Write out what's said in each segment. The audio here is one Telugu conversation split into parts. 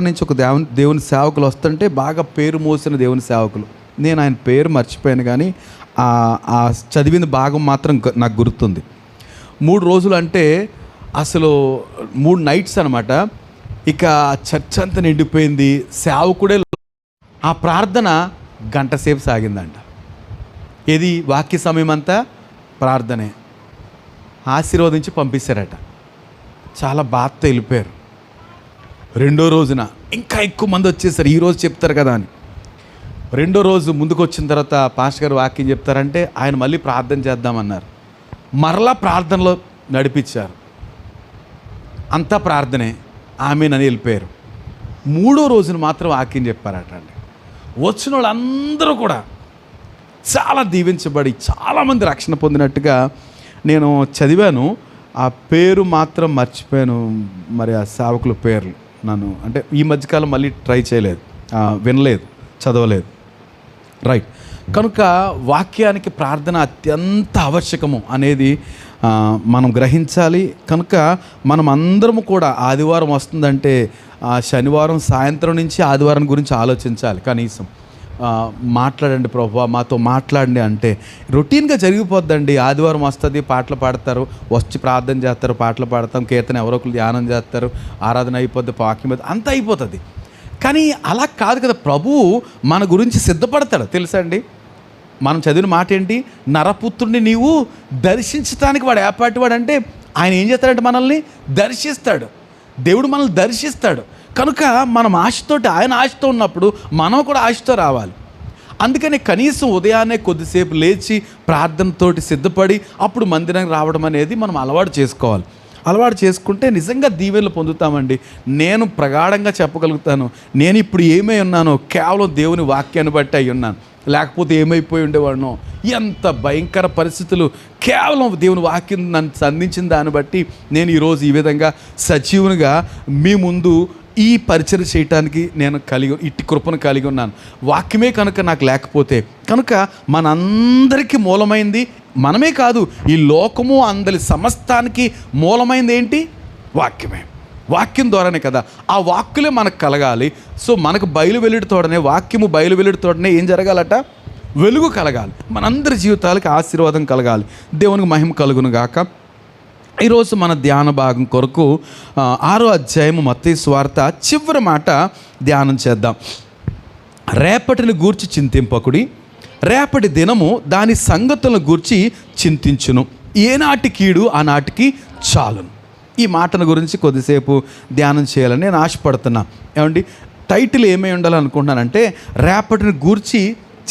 నుంచి ఒక దేవుని సేవకులు వస్తుంటే బాగా పేరు మోసిన దేవుని సేవకులు. నేను ఆయన పేరు మర్చిపోయాను, కానీ ఆ చదివిన భాగం మాత్రం నాకు గుర్తుంది. 3 రోజులు అంటే అసలు 3 నైట్స్ అనమాట. ఇక చర్చ్ అంతా నిండిపోయింది. సేవకుడే ఆ ప్రార్థన గంట సేపు సాగిందంట. ఏది వాక్య సమయం అంతా ప్రార్థనే. ఆశీర్వదించి పంపిస్తారట. చాలా బాధతో వెళ్ళిపోయారు. 2వ రోజున ఇంకా ఎక్కువ మంది వచ్చేసారు, ఈరోజు చెప్తారు కదా అని. 2వ రోజు ముందుకు వచ్చిన తర్వాత పాస్టర్ గారు వాక్యం చెప్తారంటే ఆయన మళ్ళీ ప్రార్థన చేద్దామన్నారు. మరలా ప్రార్థనలో నడిపించారు. అంతా ప్రార్థనే, ఆమెనని వెళ్ళిపోయారు. 3వ రోజున మాత్రం వాక్యం చెప్పారట అండి. వచ్చిన వాళ్ళందరూ కూడా చాలా దీవించబడి చాలామంది రక్షణ పొందినట్టుగా నేను చదివాను. ఆ పేరు మాత్రం మర్చిపోయాను, మరి ఆ సేవకుల పేర్లు. నన్ను అంటే ఈ మధ్యకాలం మళ్ళీ ట్రై చేయలేదు, వినలేదు, చదవలేదు. రైట్. కనుక వాక్యానికి ప్రార్థన అత్యంత ఆవశ్యకము అనేది మనం గ్రహించాలి. కనుక మనం అందరము కూడా ఆదివారం వస్తుందంటే శనివారం సాయంత్రం నుంచి ఆదివారం గురించి ఆలోచించాలి. కనీసం మాట్లాడండి ప్రభువా, మాతో మాట్లాడండి అంటే రొటీన్గా జరిగిపోద్దండి. ఆదివారం వస్తుంది, పాటలు పాడతారు, వచ్చి ప్రార్థన చేస్తారు, పాటలు పాడతాం, కీర్తన ఎవరో ఒకరు ధ్యానం చేస్తారు, ఆరాధన అయిపోద్ది, వాక్యం అంతా అయిపోతుంది. కానీ అలా కాదు కదా. ప్రభువు మన గురించి సిద్ధపడతాడు. తెలుసా అండి, మనం చదివిన మాట ఏంటి? నరపుత్రుడిని నీవు దర్శించడానికి వాడు ఏపాటి వాడు అంటే ఆయన ఏం చేస్తాడంటే మనల్ని దర్శిస్తాడు. దేవుడు మనల్ని దర్శిస్తాడు. కనుక మనం ఆశతోటి, ఆయన ఆశతో ఉన్నప్పుడు మనం కూడా ఆశతో రావాలి. అందుకని కనీసం ఉదయాన్నే కొద్దిసేపు లేచి ప్రార్థనతోటి సిద్ధపడి అప్పుడు మందిరానికి రావడం అనేది మనం అలవాటు చేసుకోవాలి. అలవాటు చేసుకుంటే నిజంగా దీవెనలు పొందుతామండి. నేను ప్రగాఢంగా చెప్పగలుగుతాను, నేను ఇప్పుడు ఏమై ఉన్నానో కేవలం దేవుని వాక్యాన్ని బట్టి అయి ఉన్నాను. లేకపోతే ఏమైపోయి ఉండేవాడినో, ఎంత భయంకర పరిస్థితులు, కేవలం దేవుని వాక్యం నన్ను సంధించిన దాన్ని బట్టి నేను ఈరోజు ఈ విధంగా సజీవునిగా మీ ముందు ఈ పరిచయం చేయటానికి నేను ఇట్టి కృపను కలిగి ఉన్నాను. వాక్యమే కనుక నాకు లేకపోతే, కనుక మనందరికీ మూలమైంది మనమే కాదు, ఈ లోకము అందరి సమస్తానికి మూలమైంది ఏంటి? వాక్యమే. వాక్యం ద్వారానే కదా. ఆ వాక్కులే మనకు కలగాలి. సో మనకు బయలువెళ్ళితోడనే, వాక్యము బయలువెళ్ళితోడనే ఏం జరగాలట? వెలుగు కలగాలి. మనందరి జీవితాలకి ఆశీర్వాదం కలగాలి. దేవునికి మహిమ కలుగును గాక. ఈరోజు మన ధ్యాన భాగం కొరకు 6వ అధ్యాయము మత్తయి సువార్త చివరి మాట ధ్యానం చేద్దాం. రేపటిని గూర్చి చింతింపకుడి, రేపటి దినము దాని సంగతులను గూర్చి చింతించును, ఏనాటి కీడు ఆనాటికి చాలును. ఈ మాటను గురించి కొద్దిసేపు ధ్యానం చేయాలని నేను ఆశపడుతున్నా. ఏమండి, టైటిల్ ఏమై ఉండాలనుకుంటున్నానంటే రేపటిని గూర్చి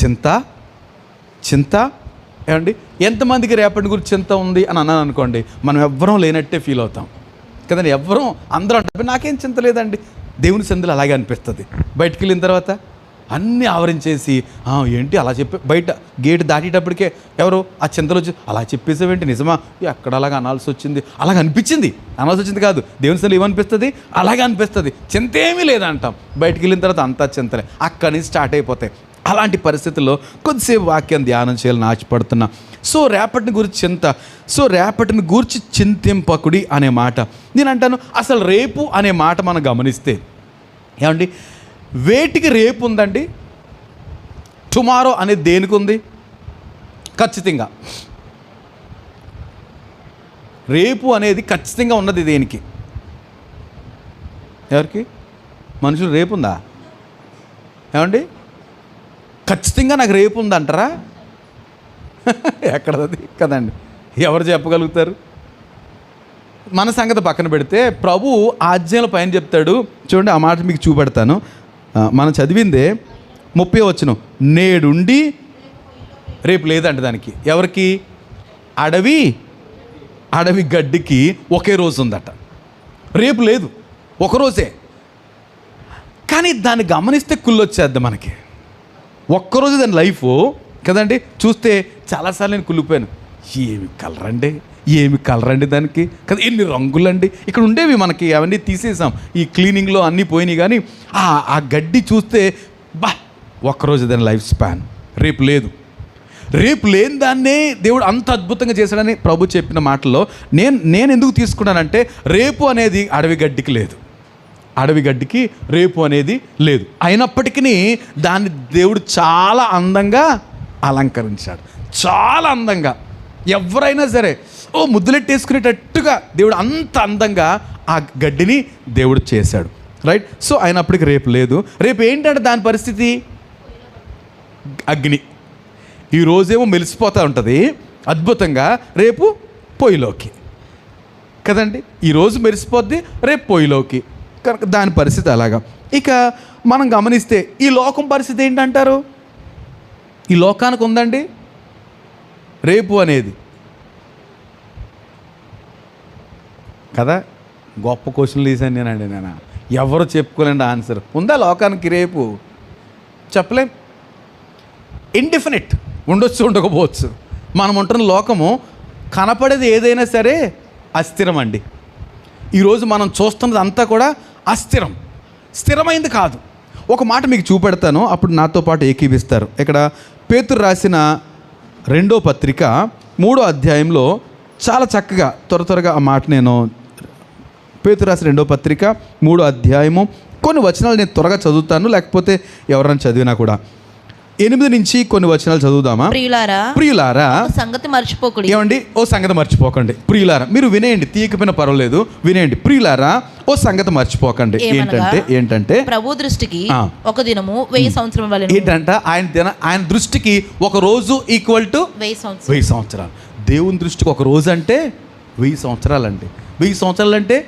చింత. ఏమండి, ఎంతమందికి రేపటి గురించి చింత ఉంది అని అన్నాను అనుకోండి, మనం ఎవ్వరం లేనట్టే ఫీల్ అవుతాం కదండి. ఎవ్వరం, అందరూ అంటే నాకేం చింత లేదండి. దేవుని సందులో అలాగే అనిపిస్తుంది. బయటికి వెళ్ళిన తర్వాత అన్నీ ఆవరించేసి ఏంటి అలా చెప్పి బయట గేటు దాటేటప్పటికే ఎవరో ఆ చింతలు వచ్చి అలా చెప్పేసేవేంటి, నిజమా, ఎక్కడ అలాగ అనాల్సి వచ్చింది, అలాగ అనిపించింది. అనాల్సి వచ్చింది కాదు, దేవుని సందులో ఏమనిపిస్తుంది, అలాగే అనిపిస్తుంది. చింత ఏమీ లేదంటాం. బయటికి వెళ్ళిన తర్వాత అంతా చింతలే, అక్కడి నుంచి స్టార్ట్ అయిపోతాయి. అలాంటి పరిస్థితుల్లో కొద్దిసేపు వాక్యం ధ్యానం చేయాలని ఆశపడుతున్నా. సో రేపటిని గురించి చింత, సో రేపటిని గూర్చి చింతింపకుడి అనే మాట నేను అంటాను. అసలు రేపు అనే మాట మనం గమనిస్తే ఏమండి, వేటికి రేపు ఉందండి? టుమారో అనేది దేనికి ఉంది? ఖచ్చితంగా రేపు అనేది ఖచ్చితంగా ఉన్నది దేనికి? ఎవరికి? మనుషులు రేపు ఉందా? ఏమండి, ఖచ్చితంగా నాకు రేపు ఉందంటారా? ఎక్కడది కదండి, ఎవరు చెప్పగలుగుతారు? మన సంగతి పక్కన పెడితే ప్రభు ఆజ్ఞల పైన చెప్తాడు. చూడండి, ఆ మాట మీకు చూపెడతాను. మనం చదివిందే 30వ వచనం, నేడుండి రేపు లేదంట దానికి. ఎవరికి? అడవి గడ్డికి ఒకే రోజు ఉందట, రేపు లేదు, ఒకరోజే. కానీ దాన్ని గమనిస్తే కుళ్ళొచ్చేద్దాం మనకి. ఒక్కరోజు దాని లైఫ్ కదండి. చూస్తే చాలాసార్లు నేను కుళ్ళిపోయాను. ఏమి కలర్ అండి దానికి కదా, ఎన్ని రంగులండి. ఇక్కడ ఉండేవి మనకి అవన్నీ తీసేసాం, ఈ క్లీనింగ్లో అన్నీ పోయినాయి. కానీ ఆ గడ్డి చూస్తే ఒక్కరోజు దాని లైఫ్ స్పాన్. రేపు లేదు. రేపు లేని దాన్నే దేవుడు అంత అద్భుతంగా చేశాడని ప్రభు చెప్పిన మాటల్లో నేను ఎందుకు తీసుకున్నానంటే, రేపు అనేది అడవి గడ్డికి లేదు, అడవి గడ్డికి రేపు అనేది లేదు. అయినప్పటికీ దాన్ని దేవుడు చాలా అందంగా అలంకరించాడు, చాలా అందంగా. ఎవరైనా సరే ముద్దులెట్టేసుకునేటట్టుగా దేవుడు అంత అందంగా ఆ గడ్డిని దేవుడు చేశాడు, రైట్. సో అయినప్పటికీ రేపు లేదు. రేపు ఏంటంటే దాని పరిస్థితి అగ్ని. ఈరోజేమో మెలిసిపోతూ ఉంటుంది అద్భుతంగా, రేపు పొయ్యిలోకి కదండి. ఈరోజు మెరిసిపోద్ది, రేపు పొయ్యిలోకి. కనుక దాని పరిస్థితి అలాగా. ఇక మనం గమనిస్తే ఈ లోకం పరిస్థితి ఏంటంటారు? ఈ లోకానికి ఉందండి రేపు అనేది కదా. గొప్ప క్వశ్చన్లు తీసాను నేను ఎవరు చెప్పుకోలేండి ఆన్సర్. ఉందా లోకానికి రేపు? చెప్పలేం. ఇండెఫినిట్, ఉండొచ్చు ఉండకపోవచ్చు. మనం ఉంటున్న లోకము కనపడేది ఏదైనా సరే అస్థిరం అండి. ఈరోజు మనం చూస్తున్నది అంతా కూడా అస్థిరం, స్థిరమైంది కాదు. ఒక మాట మీకు చూపెడతాను, అప్పుడు నాతో పాటు ఏకీభిస్తారు. ఇక్కడ పేతురు రాసిన 2వ పత్రిక 3వ అధ్యాయంలో చాలా చక్కగా త్వరగా ఆ మాట నేను పేతురు రాసిన 2వ పత్రిక 3వ అధ్యాయము కొన్ని వచనాలు నేను త్వరగా చదువుతాను, లేకపోతే ఎవరైనా చదివినా కూడా 8 నుంచి కొన్ని వచనాలు చదువుదామా? ప్రియులారా సంగతి మర్చిపోకండి. ఏమండి? ఓ సంగతి మర్చిపోకండి. ప్రియులారా, మీరు వినేయండి, తీయకపోయినా పర్వాలేదు, వినేయండి. ప్రియులారా, ఓ సంగతి మర్చిపోకండి. ఏంటంటే ప్రభు దృష్టికి ఒక దినము 1000 సంవత్సరం వలె. ఏంటంట? ఆయన దృష్టికి ఒక రోజు ఈక్వల్ టు 1000 సంవత్సరాలు. దేవుని దృష్టికి ఒక రోజు అంటే 1000 సంవత్సరాలు అండి. 1000 సంవత్సరాలు అంటే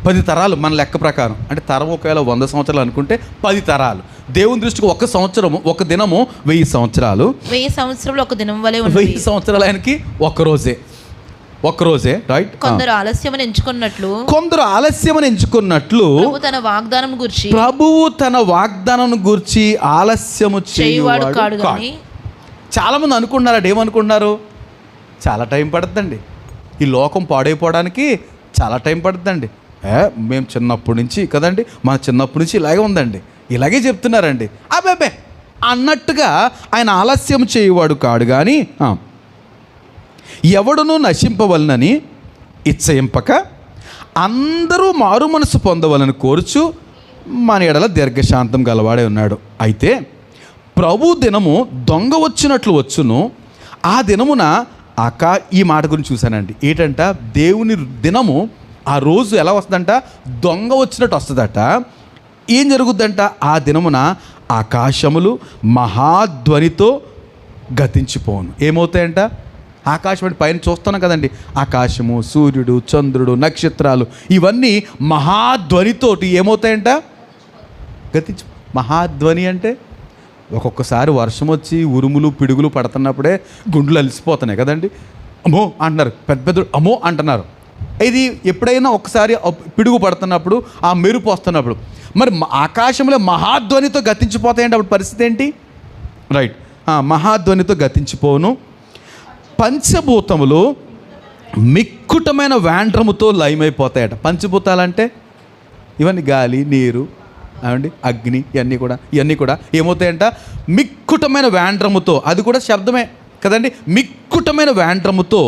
10 తరాలు మన లెక్క ప్రకారం. అంటే తరం ఒకవేళ 100 సంవత్సరాలు అనుకుంటే 10 తరాలు. దేవుని దృష్టికి ఒక సంవత్సరము, ఒక దినము 1000 సంవత్సరాలు. 1000 సంవత్సరాలు ఒక దినం వలె. 1000 సంవత్సరాలు ఆయనకి ఒక్కరోజే, రైట్. కొందరు ఆలస్యమని ఎంచుకున్నట్లు ప్రభువు తన వాగ్దానం గురించి ఆలస్యము చేయువాడు కాడు. చాలామంది అనుకుంటున్నారు, ఏమనుకుంటున్నారు? చాలా టైం పడుతుందండి, ఈ లోకం పాడైపోవడానికి చాలా టైం పడుతుందండి. మేము చిన్నప్పటి నుంచి కదండి, మన చిన్నప్పటి నుంచి ఇలాగే ఉందండి, ఇలాగే చెప్తున్నారండి. అబ్బే అన్నట్టుగా ఆయన ఆలస్యం చేయువాడు కాడు కానీ ఎవడునూ నశింపవలనని ఇచ్చయింపక అందరూ మారు మనసు పొందవలని కోరుచు మన ఎడల దీర్ఘశాంతం గలవాడే ఉన్నాడు. అయితే ప్రభు దినము దొంగ వచ్చినట్లు వచ్చును, ఆ దినమున ఈ మాట గురించి చూశానండి. ఏంటంట? దేవుని దినము, ఆ రోజు ఎలా వస్తుందంట? దొంగ వచ్చినట్టు వస్తుందట. ఏం జరుగుద్దంట? ఆ దినమున ఆకాశములు మహాధ్వనితో గతించిపోను. ఏమవుతాయంట? ఆకాశం అంటే పైన చూస్తున్నాం కదండి, ఆకాశము, సూర్యుడు, చంద్రుడు, నక్షత్రాలు ఇవన్నీ మహాధ్వనితోటి ఏమవుతాయంట? గతించి. మహాధ్వని అంటే ఒక్కొక్కసారి వర్షం వచ్చి ఉరుములు పిడుగులు పడుతున్నప్పుడే గుండెలు అలిసిపోతున్నాయి కదండి. అమ్మో అంటున్నారు, పెద్ద అమ్మో అంటున్నారు. ఇది ఎప్పుడైనా ఒకసారి పిడుగు పడుతున్నప్పుడు, ఆ మెరుపు వస్తున్నప్పుడు, మరి ఆకాశంలో మహాధ్వనితో గతించిపోతాయంటే అప్పుడు పరిస్థితి ఏంటి? రైట్, మహాధ్వనితో గతించిపోను. పంచభూతములు మిక్కుటమైన వేండ్రముతో లయమైపోతాయట. పంచభూతాలంటే ఇవన్నీ గాలి, నీరు, అవండి, అగ్ని, ఇవన్నీ కూడా ఏమవుతాయంట? మిక్కుటమైన వేండ్రముతో, అది కూడా శబ్దమే కదండి, మిక్కుటమైన వేండ్రముతో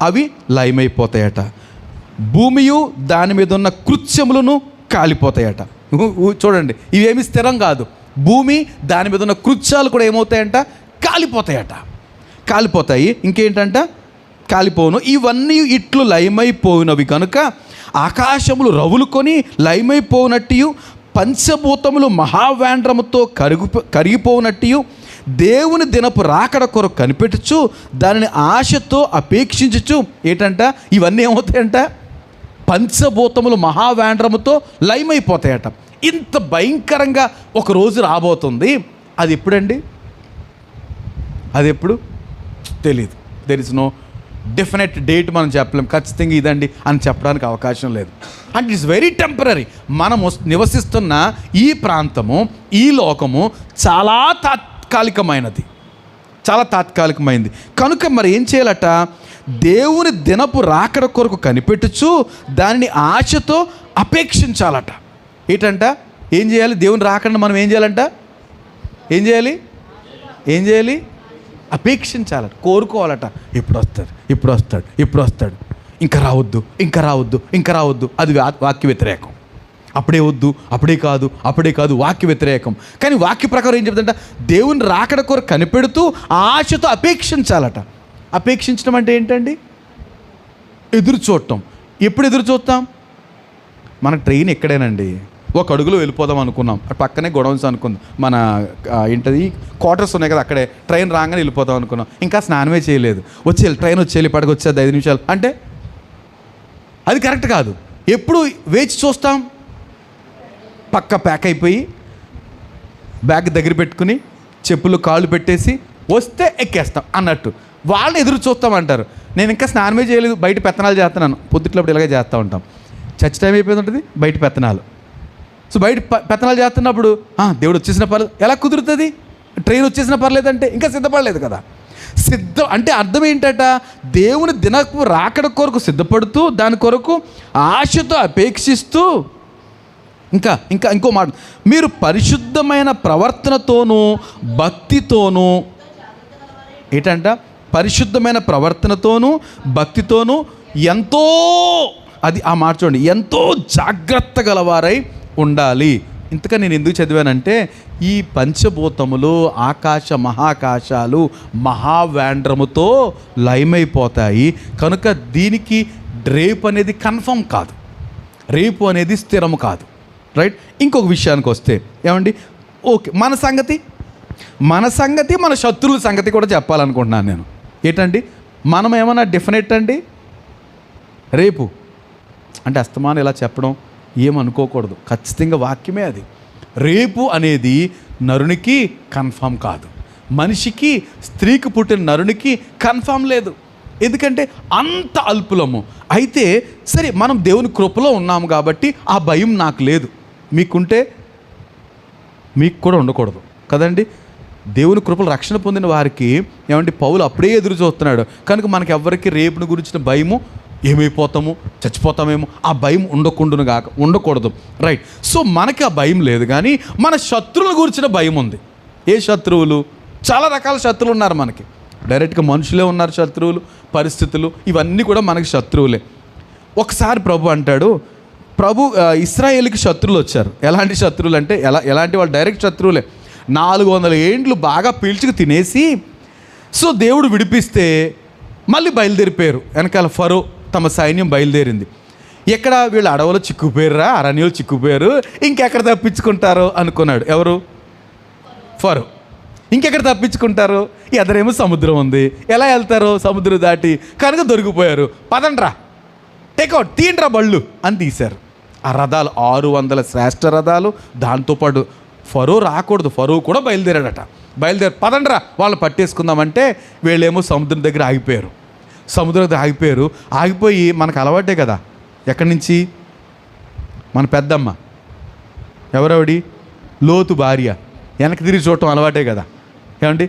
అవి లయమైపోతాయట. భూమియు దాని మీద ఉన్న కృత్యములను కాలిపోతాయట. చూడండి, ఇవేమి స్థిరం కాదు. భూమి దాని మీద ఉన్న కృత్యాలు కూడా ఏమవుతాయంట? కాలిపోతాయి. ఇంకేంటంట? కాలిపోను. ఇవన్నీ ఇట్లు లయమైపోయినవి కనుక ఆకాశములు రవులుకొని లయమైపోనట్టు, పంచభూతములు మహావేండ్రముతో కరిగిపోనట్టు, దేవుని దినపు రాకడ కొరకు కనిపెట్టుచు దానిని ఆశతో అపేక్షించుచు ఏంటంట? ఇవన్నీ ఏమవుతాయంట? పంచభూతములు మహావేండ్రముతో లయమైపోతాయట. ఇంత భయంకరంగా ఒక రోజు రాబోతుంది. అది ఎప్పుడండి? అది ఎప్పుడు తెలీదు. There is no definite date మనం చెప్పలేం, ఖచ్చితంగా ఇదండి అని చెప్పడానికి అవకాశం లేదు. And it's very temporary. మనము నివసిస్తున్న ఈ ప్రాంతము, ఈ లోకము చాలా తాత్కాలికమైనది కనుక మరి ఏం చేయాలట? దేవుని దినపు రాకడ కొరకు కనిపెట్టుచు దానిని ఆశతో అపేక్షించాలట. ఏంటంట? ఏం చేయాలి? దేవుని రాకడ మనం ఏం చేయాలంట? ఏం చేయాలి? అపేక్షించాలట, కోరుకోవాలట. ఎప్పుడు వస్తాడు, ఇంకా రావద్దు. అది వాక్య వ్యతిరేకం. అప్పుడే వద్దు, అప్పుడే కాదు వాక్య వ్యతిరేకం. కానీ వాక్య ప్రకారం ఏం చెప్తుందంట, దేవుని రాకడ కొరకు కనిపెడుతూ ఆశతో అపేక్షించాలట. అపేక్షించడం అంటే ఏంటండి? ఎదురు చూడటం. ఎప్పుడు ఎదురు చూస్తాం? మన ట్రైన్ ఎక్కడేనండి, ఒక అడుగులో వెళ్ళిపోదాం అనుకున్నాం, పక్కనే గొడవన్స్ అనుకుందాం, మన ఏంటది క్వార్టర్స్ ఉన్నాయి కదా, అక్కడే ట్రైన్ రాగానే వెళ్ళిపోదాం అనుకున్నాం, ఇంకా స్నానమే చేయలేదు, ట్రైన్ వచ్చేయాలి, ఇప్పటికి వచ్చేది 5 నిమిషాలు అంటే అది కరెక్ట్ కాదు. ఎప్పుడు వేచి చూస్తాం? పక్క ప్యాక్ అయిపోయి బ్యాగ్ దగ్గర పెట్టుకుని చెప్పులు కాళ్ళు పెట్టేసి వస్తే ఎక్కేస్తాం అన్నట్టు వాళ్ళు ఎదురు చూస్తామంటారు. నేను ఇంకా స్నానమే చేయలేదు, బయట పెత్తనాలు చేస్తున్నాను. పొద్దుట్లప్పుడు ఇలాగే చేస్తూ ఉంటాం. చర్చ్ టైం అయిపోయింది ఉంటుంది, బయట పెత్తనాలు. సో బయట పెత్తనాలు చేస్తున్నప్పుడు దేవుడు వచ్చేసిన పర్లేదు, ఎలా కుదురుతుంది? ట్రైన్ వచ్చేసిన పర్లేదంటే ఇంకా సిద్ధపడలేదు కదా. అంటే అర్థం ఏంటట, దేవుని దినపు రాకడ కొరకు సిద్ధపడుతూ దాని కొరకు ఆశతో అపేక్షిస్తూ ఇంకో మాట, మీరు పరిశుద్ధమైన ప్రవర్తనతోనూ భక్తితోనూ ఏంటంట, పరిశుద్ధమైన ప్రవర్తనతోనూ భక్తితోనూ ఎంతో, అది ఆ మాట చూడండి, ఎంతో జాగ్రత్త గలవారై ఉండాలి. ఇంతగా నేను ఎందుకు చదివానంటే, ఈ పంచభూతములు ఆకాశ మహాకాశాలు మహావేండ్రముతో లయమైపోతాయి కనుక దీనికి రేపు అనేది కన్ఫర్మ్ కాదు, రేపు అనేది స్థిరము కాదు. రైట్. ఇంకొక విషయానికి వస్తే ఏమండి, ఓకే, మన సంగతి మన శత్రువుల సంగతి కూడా చెప్పాలనుకుంటున్నాను నేను. ఏంటండి, మనం ఏమన్నా డెఫినెట్ అండి రేపు అంటే అస్తమానం ఇలా చెప్పడం ఏమనుకోకూడదు. ఖచ్చితంగా వాక్యమే అది. రేపు అనేది నరునికి కన్ఫామ్ కాదు, మనిషికి, స్త్రీకి పుట్టిన నరునికి కన్ఫామ్ లేదు. ఎందుకంటే అంత అల్పులము. అయితే సరే, మనం దేవుని కృపలో ఉన్నాము కాబట్టి ఆ భయం నాకు లేదు. మీకుంటే మీకు కూడా ఉండకూడదు కదండి. దేవుని కృపలు రక్షణ పొందిన వారికి ఏమంటే పౌలు అప్పుడే ఎదురు చూస్తున్నాడు కనుక మనకి ఎవరికి రేపుని గురించిన భయము, ఏమైపోతాము, చచ్చిపోతామేమో, ఆ భయం ఉండకూడదు. రైట్. సో మనకి ఆ భయం లేదు, కానీ మన శత్రువుల గురించిన భయం ఉంది. ఏ శత్రువులు? చాలా రకాల శత్రువులు ఉన్నారు మనకి. డైరెక్ట్గా మనుషులే ఉన్నారు శత్రువులు, పరిస్థితులు, ఇవన్నీ కూడా మనకి శత్రువులే. ఒకసారి ప్రభు అంటాడు, ఇశ్రాయేలుకి శత్రువులు వచ్చారు. ఎలాంటి శత్రువులు అంటే ఎలాంటి వాళ్ళు? డైరెక్ట్ శత్రువులే. 400 ఏండ్లు బాగా పీల్చుకు తినేసి, సో దేవుడు విడిపిస్తే మళ్ళీ బయలుదేరిపోయారు. వెనకాల ఫరో తమ సైన్యం బయలుదేరింది. ఎక్కడ వీళ్ళు అడవులో చిక్కుపోయారా, అరణ్యంలో చిక్కుపోయారు, ఇంకెక్కడ తప్పించుకుంటారో అనుకున్నాడు. ఎవరు? ఫరో. ఇంకెక్కడ తప్పించుకుంటారు? ఎదరేమో సముద్రం ఉంది, ఎలా వెళ్తారు? సముద్రం దాటి. కనుక దొరికిపోయారు. పదండ్రా, టేక్అవుట్, తీయండ్రా బళ్ళు అని తీశారు. ఆ రథాలు 600 శ్రేష్ఠ రథాలు, దాంతోపాటు ఫరో రాకూడదు, ఫరో కూడా బయలుదేరాడట. పదండ్రా వాళ్ళని పట్టేసుకుందామంటే వీళ్ళేమో సముద్రం దగ్గర ఆగిపోయారు. ఆగిపోయి మనకు అలవాటే కదా, ఎక్కడి నుంచి? మన పెద్దమ్మ, ఎవరెవడి? లోతు భార్య, వెనక్కి తిరిగి చూడటం అలవాటే కదా. ఏమండి,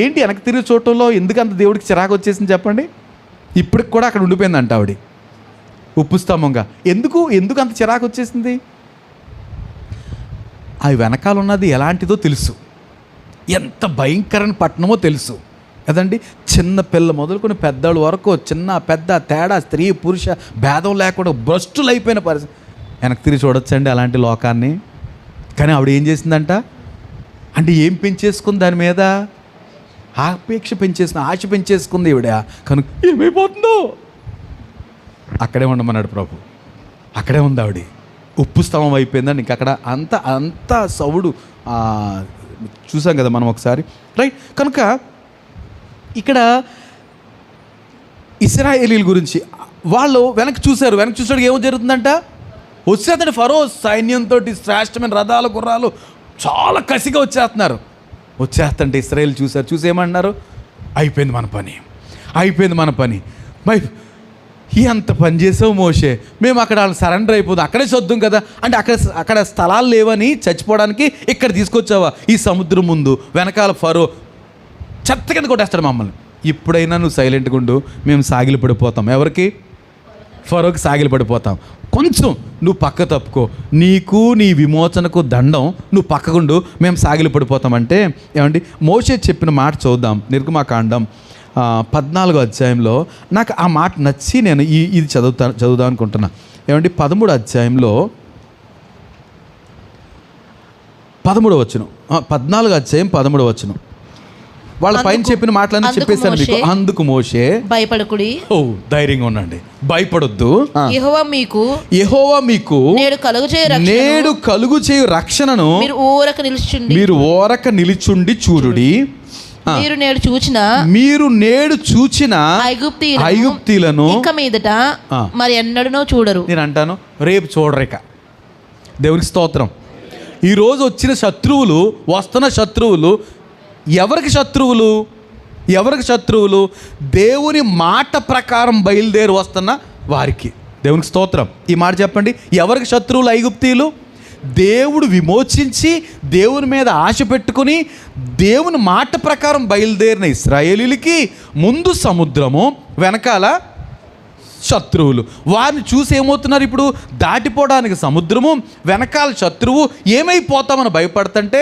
ఏంటి వెనక్కి తిరిగి చూడటంలో ఎందుకు అంత దేవుడికి చిరాకు వచ్చేసింది చెప్పండి? ఇప్పటికి కూడా అక్కడ ఉండిపోయిందంట ఆవిడ, ఉప్పు స్తంభంగా. ఎందుకు అంత చిరాకు వచ్చేసింది? అవి వెనకాల ఉన్నది ఎలాంటిదో తెలుసు, ఎంత భయంకరమైన పట్టణమో తెలుసు కదండి. చిన్న పిల్ల మొదలుకొని పెద్దవాళ్ళ వరకు, చిన్న పెద్ద తేడా, స్త్రీ పురుష భేదం లేకుండా భ్రష్టులు అయిపోయిన పరిస్థితి. వెనక్కి తిరిగి చూడొచ్చండి అలాంటి లోకాన్ని. కానీ ఆవిడ ఏం చేసిందంట అంటే, ఏం పెంచేసుకుంది దాని మీద? ఆపేక్ష పెంచేసుకుంది, ఆశ పెంచేసుకుంది ఈవిడ. కనుక ఏమైపోతుందో అక్కడే ఉండమన్నాడు ప్రభు. అక్కడే ఉంది ఆవిడ, ఉప్పు స్తంభం అయిపోయిందండి. ఇంక అక్కడ అంత సౌడు చూసాం కదా మనం ఒకసారి. రైట్. కనుక ఇక్కడ ఇశ్రాయేలీల గురించి వాళ్ళు వెనక్కి చూసాడు. ఏమో జరుగుతుందంట, వచ్చేస్తాడు ఫరో సైన్యంతో, శ్రేష్టమైన రథాలు, గుర్రాలు, చాలా కసిగా వచ్చేస్తుంటే ఇశ్రాయేలు చూసి ఏమన్నారు? అయిపోయింది మన పని. ఎంత పని చేసావు మోషే, మేము అక్కడ వాళ్ళు సరెండర్ అయిపోదు, అక్కడే చూద్దాం కదా అంటే, అక్కడ స్థలాలు లేవని చచ్చిపోవడానికి ఇక్కడ తీసుకొచ్చావా? ఈ సముద్రం ముందు వెనకాల ఫరో చెత్త కింద కొట్టేస్తాడు మమ్మల్ని. ఇప్పుడైనా నువ్వు సైలెంట్గా ఉండు, మేము సాగిలి పడిపోతాం. ఎవరికి? ఫరోకి సాగిలి పడిపోతాం. కొంచెం నువ్వు పక్క తప్పుకో, నీకు నీ విమోచనకు దండం, నువ్వు పక్కకుండు, మేము సాగిలి పడిపోతామంటే. ఏమండి, మోషే చెప్పిన మాట చూద్దాం. నిర్గమాకాండం 14వ అధ్యాయంలో నాకు ఆ మాట నచ్చి నేను ఇది చదువుదాం అనుకుంటున్నా. ఏమండి, 13వ అధ్యాయంలో 13వ వచనం, 14వ అధ్యాయం 13వ వచనం. వాళ్ళ పైన చెప్పిన మాటలన్నీ చెప్పేశాను మీకు. అందుకు మోషే, భయపడకుడి, ధైర్యంగా ఉండండి, భయపడొద్దు, యెహోవా మీకు నేడు కలుగు చేయు రక్షణను మీరు ఊరక నిలుచుండి చూడుడి. మీరు నేడు చూచిన ఐగుప్తీలను ఇక మీదట మరి ఎన్నడనో చూడరు. నేను అంటాను, రేపు చూడరిక. దేవునికి స్తోత్రం. ఈరోజు వచ్చిన శత్రువులు, వస్తున్న శత్రువులు ఎవరికి శత్రువులు? దేవుని మాట ప్రకారం బయలుదేరి వస్తున్న వారికి. దేవునికి స్తోత్రం. ఈ మాట చెప్పండి, ఎవరికి శత్రువులు ఐగుప్తీయులు? దేవుడు విమోచించి దేవుని మీద ఆశ పెట్టుకుని దేవుని మాట ప్రకారం బయలుదేరిన ఇశ్రాయేలీలకి ముందు సముద్రము, వెనకాల శత్రువులు. వారిని చూసి ఏమవుతున్నారు? ఇప్పుడు దాటిపోవడానికి సముద్రము, వెనకాల శత్రువు. ఏమైపోతామని భయపడుతుంటే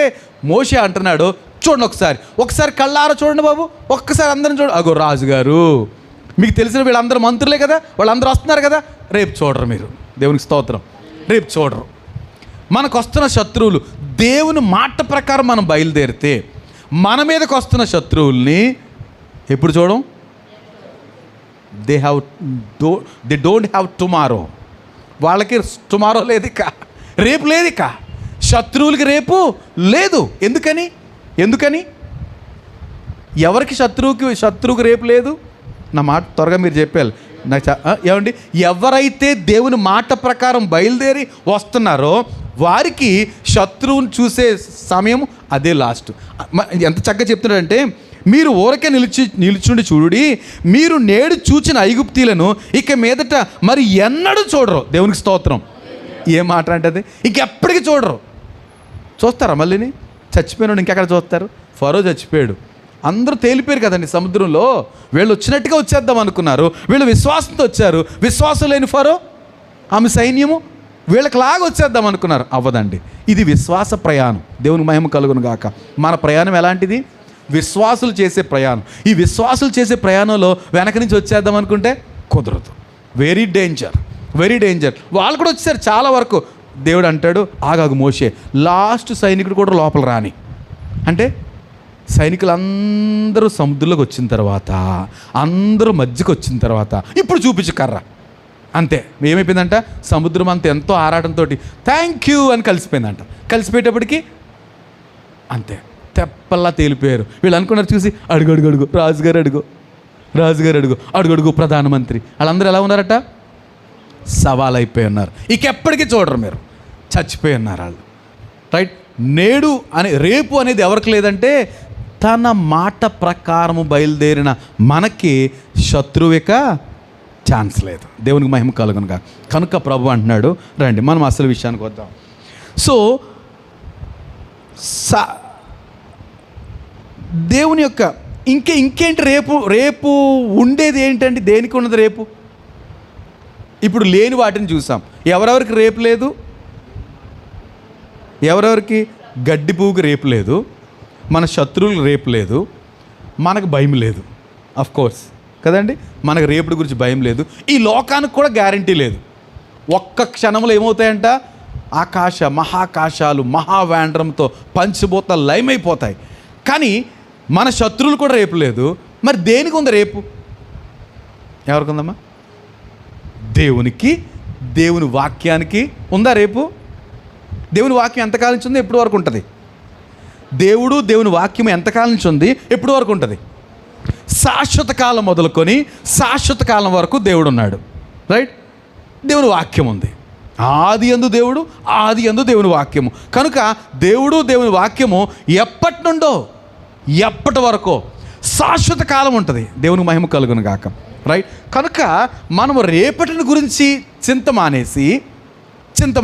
మోషే అంటున్నాడు, చూడండి ఒకసారి కళ్ళారా చూడండి బాబు, ఒక్కసారి అందరం చూడండి. అగో రాజుగారు, మీకు తెలిసిన వీళ్ళందరూ మంత్రులే కదా, వాళ్ళందరూ వస్తున్నారు కదా, రేపు చూడరు మీరు. దేవునికి స్తోత్రం. రేపు చూడరు. మనకు వస్తున్న శత్రువులు దేవుని మాట ప్రకారం మనం బయలుదేరితే మన మీదకి వస్తున్న శత్రువుల్ని ఎప్పుడు చూడం? They don't have tomorrow. వాళ్ళకి టుమారో లేదు, ఇక రేపు లేదు. ఇక శత్రువులకి రేపు లేదు. ఎందుకని ఎవరికి శత్రువుకి రేపు లేదు? నా మాట త్వరగా మీరు చెప్పాలి నాకు. ఏమండి, ఎవరైతే దేవుని మాట ప్రకారం బయలుదేరి వస్తున్నారో వారికి శత్రువుని చూసే సమయం అదే లాస్ట్. ఎంత చక్కగా చెప్తున్నాడంటే, మీరు ఊరకే నిలుచుండి చూడుడి, మీరు నేడు చూచిన ఐగుప్తీలను ఇక మీదట మరి ఎన్నడూ చూడరు. దేవునికి స్తోత్రం. ఏం మాట అంటే అది, ఇంకెప్పటికీ చూడరు. చూస్తారా? మళ్ళీని చచ్చిపోయినాడు ఇంకెక్కడ చూస్తారు? ఫరో చచ్చిపోయాడు, అందరూ తేలిపోయారు కదండి సముద్రంలో. వీళ్ళు వచ్చినట్టుగా వచ్చేద్దాం అనుకున్నారు, వీళ్ళు విశ్వాసంతో వచ్చారు. విశ్వాసం లేని ఫరో, ఆమె సైన్యము వీళ్ళకి లాగా వచ్చేద్దాం అనుకున్నారు. అవ్వదండి. ఇది విశ్వాస ప్రయాణం. దేవుని మహిమ కలుగును గాక. మన ప్రయాణం ఎలాంటిది? విశ్వాసులు చేసే ప్రయాణం. ఈ విశ్వాసులు చేసే ప్రయాణంలో వెనక నుంచి వచ్చేద్దాం అనుకుంటే కుదరదు. Very danger. వాళ్ళు కూడా వచ్చారు చాలా వరకు. దేవుడు అంటాడు, ఆగాగు మోషే, లాస్ట్ సైనికుడు కూడా లోపల రాని అంటే, సైనికులందరూ సముద్రంలోకి వచ్చిన తర్వాత, అందరూ మధ్యకి వచ్చిన తర్వాత ఇప్పుడు చూపించు కర్ర. అంతే. ఏమైపోయిందంట? సముద్రం అంత ఎంతో ఆరాటంతో థ్యాంక్ యూ అని కలిసిపోయిందంట. కలిసిపోయేటప్పటికి అంతే, తెప్పల్లా తేలిపోయారు. వీళ్ళు అనుకున్నారు చూసి, అడుగు రాజుగారు అడుగు ప్రధానమంత్రి. వాళ్ళందరూ ఎలా ఉన్నారట? సవాల్ అయిపోయి ఉన్నారు. ఎప్పటికీ చూడరు మీరు, చచ్చిపోయి ఉన్నారు వాళ్ళు. రైట్. నేడు అని రేపు అనేది ఎవరికి లేదంటే, తన మాట ప్రకారము బయలుదేరిన మనకి శత్రువిక ఛాన్స్ లేదు. దేవునికి మహిమ కలుగునుగా. కనుక ప్రభు అంటున్నాడు, రండి మనం అసలు విషయానికి వద్దాం. సో దేవుని యొక్క ఇంకేంటి రేపు ఉండేది ఏంటండి? దేనికి ఉన్నది రేపు? ఇప్పుడు లేని వాటిని చూసాం. ఎవరెవరికి రేపు లేదు? ఎవరెవరికి? గడ్డి పువ్వుకి రేపు లేదు, మన శత్రువులకు రేపు లేదు, మనకు భయం లేదు. అఫ్ కోర్స్ కదండి, మనకు రేపుడి గురించి భయం లేదు. ఈ లోకానికి కూడా గ్యారంటీ లేదు. ఒక్క క్షణంలో ఏమవుతాయంట? మహాకాశాలు మహావేండ్రంతో పంచిపోతా లయమైపోతాయి. కానీ మన శత్రువులు కూడా రేపు లేదు. మరి దేనికి ఉంది రేపు? ఎవరికి ఉందమ్మా? దేవునికి, దేవుని వాక్యానికి ఉందా రేపు? దేవుని వాక్యం ఎంతకాలం నుంచి ఉంది? ఎప్పటి వరకు ఉంటుంది? దేవుని వాక్యం ఎంతకాలం నుంచి ఉంది? ఎప్పటి వరకు ఉంటుంది? శాశ్వత కాలం మొదలుకొని శాశ్వత కాలం వరకు దేవుడు ఉన్నాడు. రైట్. దేవుని వాక్యం ఉంది. ఆది యందు దేవుడు, ఆది యందు దేవుని వాక్యము. కనుక దేవుని వాక్యము ఎప్పటి నుండో ఎప్పటి వరకు శాశ్వత కాలం ఉంటుంది. దేవునికి మహిమ కలుగును గాక. రైట్. కనుక మనము రేపటిని గురించి చింత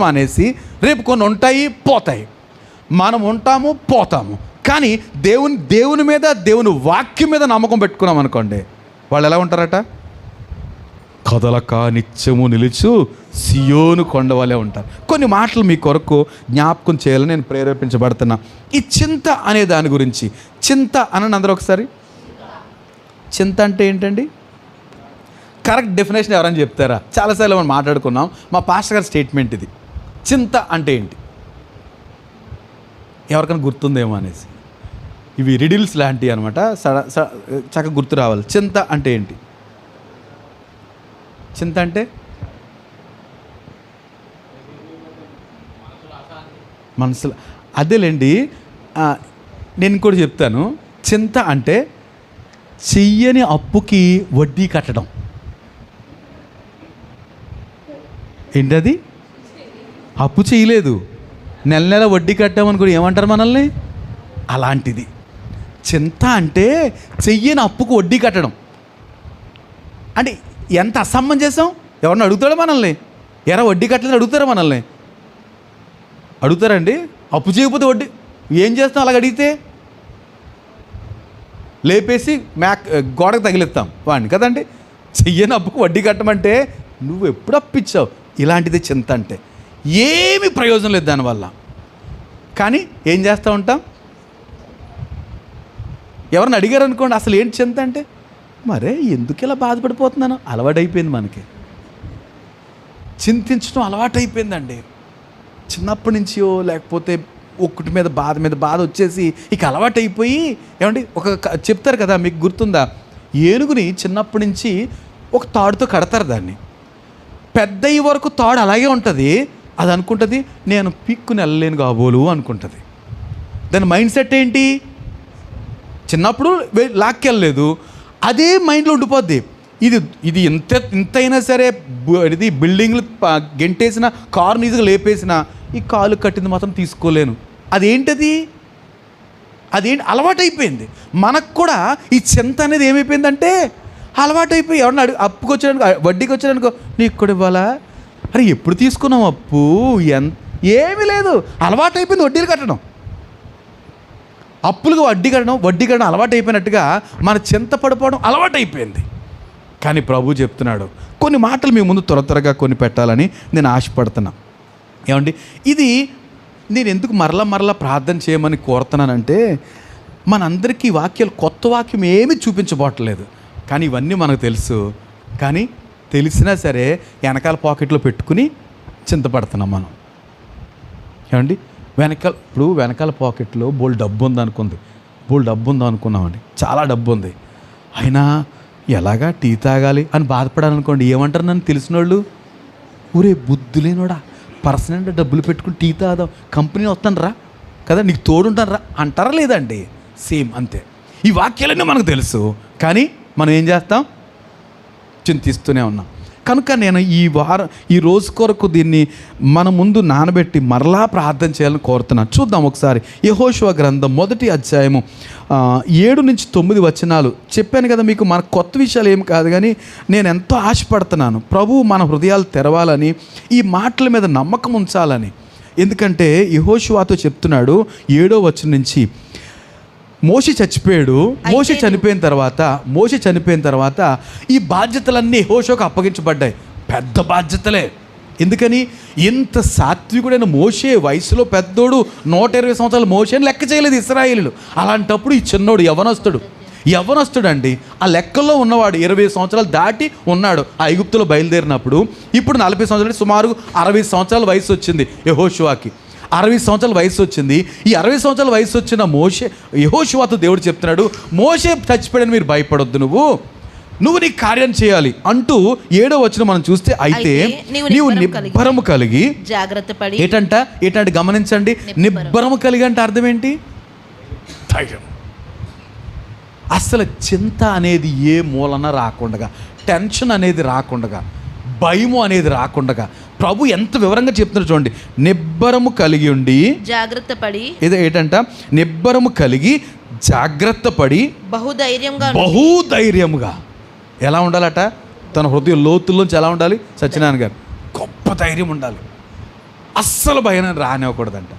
మానేసి రేపు కొన్ని ఉంటాయి, పోతాయి. మనం ఉంటాము, పోతాము. కానీ దేవుని మీద, దేవుని వాక్యం మీద నమ్మకం పెట్టుకున్నాం అనుకోండి, వాళ్ళు ఎలా ఉంటారట? కదలక నిత్యము నిలుచు సియోను కొండవలే ఉంటారు. కొన్ని మాటలు మీ కొరకు జ్ఞాపకం చేయాలని నేను ప్రేరేపించబడుతున్నా. ఈ చింత అనే దాని గురించి, చింత అనండి అందరూ ఒకసారి. చింత అంటే ఏంటండి? కరెక్ట్ డెఫినేషన్ ఎవరైనా చెప్తారా? చాలాసార్లు మనం మాట్లాడుకున్నాం. మా పాస్టర్ గారి స్టేట్మెంట్ ఇది. చింత అంటే ఏంటి? ఎవరికైనా గుర్తుందేమో అనేసి. ఇవి రిడిల్స్ లాంటివి అనమాట. చక్కగా గుర్తు రావాలి. చింత అంటే ఏంటి? చింత అంటే మనసులో అదేలేండి. నేను ఇంకోటి చెప్తాను. చింత అంటే చెయ్యని అప్పుకి వడ్డీ కట్టడం. ఏంటది? అప్పు చేయలేదు, నెల నెల వడ్డీ కట్టామని కూడా ఏమంటారు మనల్ని? అలాంటిది చింత అంటే చెయ్యని అప్పుకు వడ్డీ కట్టడం. అంటే ఎంత అసమంజసం! ఎవరిని అడుగుతాడో మనల్ని? ఎరా వడ్డీ కట్టలేదు అడుగుతారా మనల్ని? అడుగుతారండి? అప్పు చేయకపోతే వడ్డీ ఏం చేస్తాం? అలాగ అడిగితే లేపేసి గోడకు తగిలిస్తాం వాడిని కదండి. చెయ్యని అప్పుకు వడ్డీ కట్టమంటే నువ్వు ఎప్పుడు అప్పిచ్చావు? ఇలాంటిది చింత అంటే. ఏమి ప్రయోజనం లేదు దానివల్ల. కానీ ఏం చేస్తూ ఉంటాం? ఎవరిని అడిగారు అనుకోండి, అసలు ఏంటి చింత అంటే, మరే ఎందుకు ఇలా బాధపడిపోతున్నాను? అలవాటైపోయింది మనకి. చింతించడం అలవాటైపోయిందండి. చిన్నప్పటి నుంచో లేకపోతే ఒక్కటి మీద బాధ వచ్చేసి ఇక అలవాటైపోయి, ఏమండి చెప్తారు కదా, మీకు గుర్తుందా? ఏనుగుని చిన్నప్పటి నుంచి ఒక తాడుతో కడతారు. దాన్ని పెద్ద అయ్యే వరకు తాడు అలాగే ఉంటుంది. అది అనుకుంటుంది నేను పిక్కుని వెళ్ళలేను కాబోలు అనుకుంటుంది. దాని మైండ్ సెట్ ఏంటి? చిన్నప్పుడు లాక్కెళ్ళలేదు, అదే మైండ్లో ఉండిపోద్ది. ఇది ఇంతైనా సరే, ఇది బిల్డింగ్లు గెంటేసిన, కారు ఈజీగా లేపేసిన, ఈ కాలు కట్టింది మాత్రం తీసుకోలేను. అదేంటది? అదేంటి? అలవాటైపోయింది. మనకు కూడా ఈ చింత అనేది ఏమైపోయిందంటే అలవాటైపోయి, ఎవరన్నా అప్పుకి వచ్చాడనుకో, వడ్డీకి వచ్చాడనుకో, నీకు కూడా ఇవ్వాలా? అరే ఎప్పుడు తీసుకున్నాం అప్పు? ఏమీ లేదు, అలవాటైపోయింది వడ్డీలు కట్టడం. అప్పులకు వడ్డీ కట్టడం అలవాటు అయిపోయినట్టుగా మన చింత పడిపోవడం అలవాటు అయిపోయింది. కానీ ప్రభు చెప్తున్నాడు, కొన్ని మాటలు మీ ముందు త్వరగా కొన్ని పెట్టాలని నేను ఆశపడుతున్నా. ఏమండి, ఇది నేను ఎందుకు మరలా ప్రార్థన చేయమని కోరుతున్నానంటే, మనందరికీ వాక్యాలు, కొత్త వాక్యం ఏమీ చూపించబోట్లేదు. కానీ ఇవన్నీ మనకు తెలుసు. కానీ తెలిసినా సరే వెనకాల పాకెట్లో పెట్టుకుని చింతపడుతున్నాం మనం. ఏమండి, వెనకాల పాకెట్లో బోల్ డబ్బు ఉందనుకున్నామండి, చాలా డబ్బు ఉంది. అయినా ఎలాగా టీ తాగాలి అని బాధపడాలనుకోండి, ఏమంటారు నన్ను తెలిసిన వాళ్ళు? ఊరే బుద్ధి లేనోడా, పర్సనల్ డబ్బులు పెట్టుకుని టీ తాదాం, కంపెనీ వస్తాను రా కదా, నీకు తోడుంటాను రా అంటారా? లేదండి, సేమ్ అంతే. ఈ వాక్యాలన్నీ మనకు తెలుసు, కానీ మనం ఏం చేస్తాం? చింతిస్తూనే ఉన్నాం. కనుక నేను ఈ రోజు కొరకు దీన్ని మన ముందు నానబెట్టి మరలా ప్రార్థన చేయాలని కోరుతున్నాను. చూద్దాం ఒకసారి. యెహోషువ గ్రంథం 1వ అధ్యాయము 7-9 వచనాలు చెప్పాను కదా మీకు. మన కొత్త విషయాలు ఏం కాదు, కానీ నేను ఎంతో ఆశపడుతున్నాను ప్రభువు మన హృదయాలు తెరవాలని, ఈ మాటల మీద నమ్మకం ఉంచాలని. ఎందుకంటే యెహోషువతో చెప్తున్నాడు 7వ వచనం నుంచి, మోషే చనిపోయిన తర్వాత ఈ బాధ్యతలన్నీ యెహోషువకు అప్పగించబడ్డాయి. పెద్ద బాధ్యతలే. ఎందుకని? ఇంత సాత్వికుడైన మోషే, వయసులో పెద్దోడు, 120 సంవత్సరాలు మోషేని లెక్క చేయలేదు ఇశ్రాయేలీయులు. అలాంటప్పుడు ఈ చిన్నోడు యవ్వనస్తుడు అండి. ఆ లెక్కల్లో ఉన్నవాడు 20 సంవత్సరాలు దాటి ఉన్నాడు ఆ ఐగుప్తులో బయలుదేరినప్పుడు. ఇప్పుడు 40 సంవత్సరాలు, సుమారు 60 సంవత్సరాల వయసు వచ్చింది యెహోషువకి. 60 సంవత్సరాల వయసు వచ్చింది. ఈ 60 సంవత్సరాల వయసు వచ్చిన యెహోషువతో దేవుడు చెప్తున్నాడు, మోషే చచ్చిపోయాడని మీరు భయపడొద్దు, నువ్వు నీ కార్యం చేయాలి అంటూ 7వ వచనం మనం చూస్తే, అయితే నీవు నిబ్బరము కలిగి జాగ్రత్తపడి. ఏంటంటే గమనించండి, నిబ్బరము కలిగి అంటే అర్థం ఏంటి? ధైర్యం. అసలు చింత అనేది ఏ మూలన రాకుండా, టెన్షన్ అనేది రాకుండా, భయము అనేది రాకుండా ప్రభు ఎంత వివరంగా చెప్తున్నారు చూడండి. నిబ్బరము కలిగి ఉండి జాగ్రత్తపడి. ఏంటంట? నిబ్బరము కలిగి జాగ్రత్తపడి బహుధైర్యముగా. ఎలా ఉండాలట? తన హృదయ లోతుల్లోంచి ఎలా ఉండాలి? సత్యనారాయణ గారు, గొప్ప ధైర్యం ఉండాలి. అస్సలు భయం రానివ్వకూడదంట.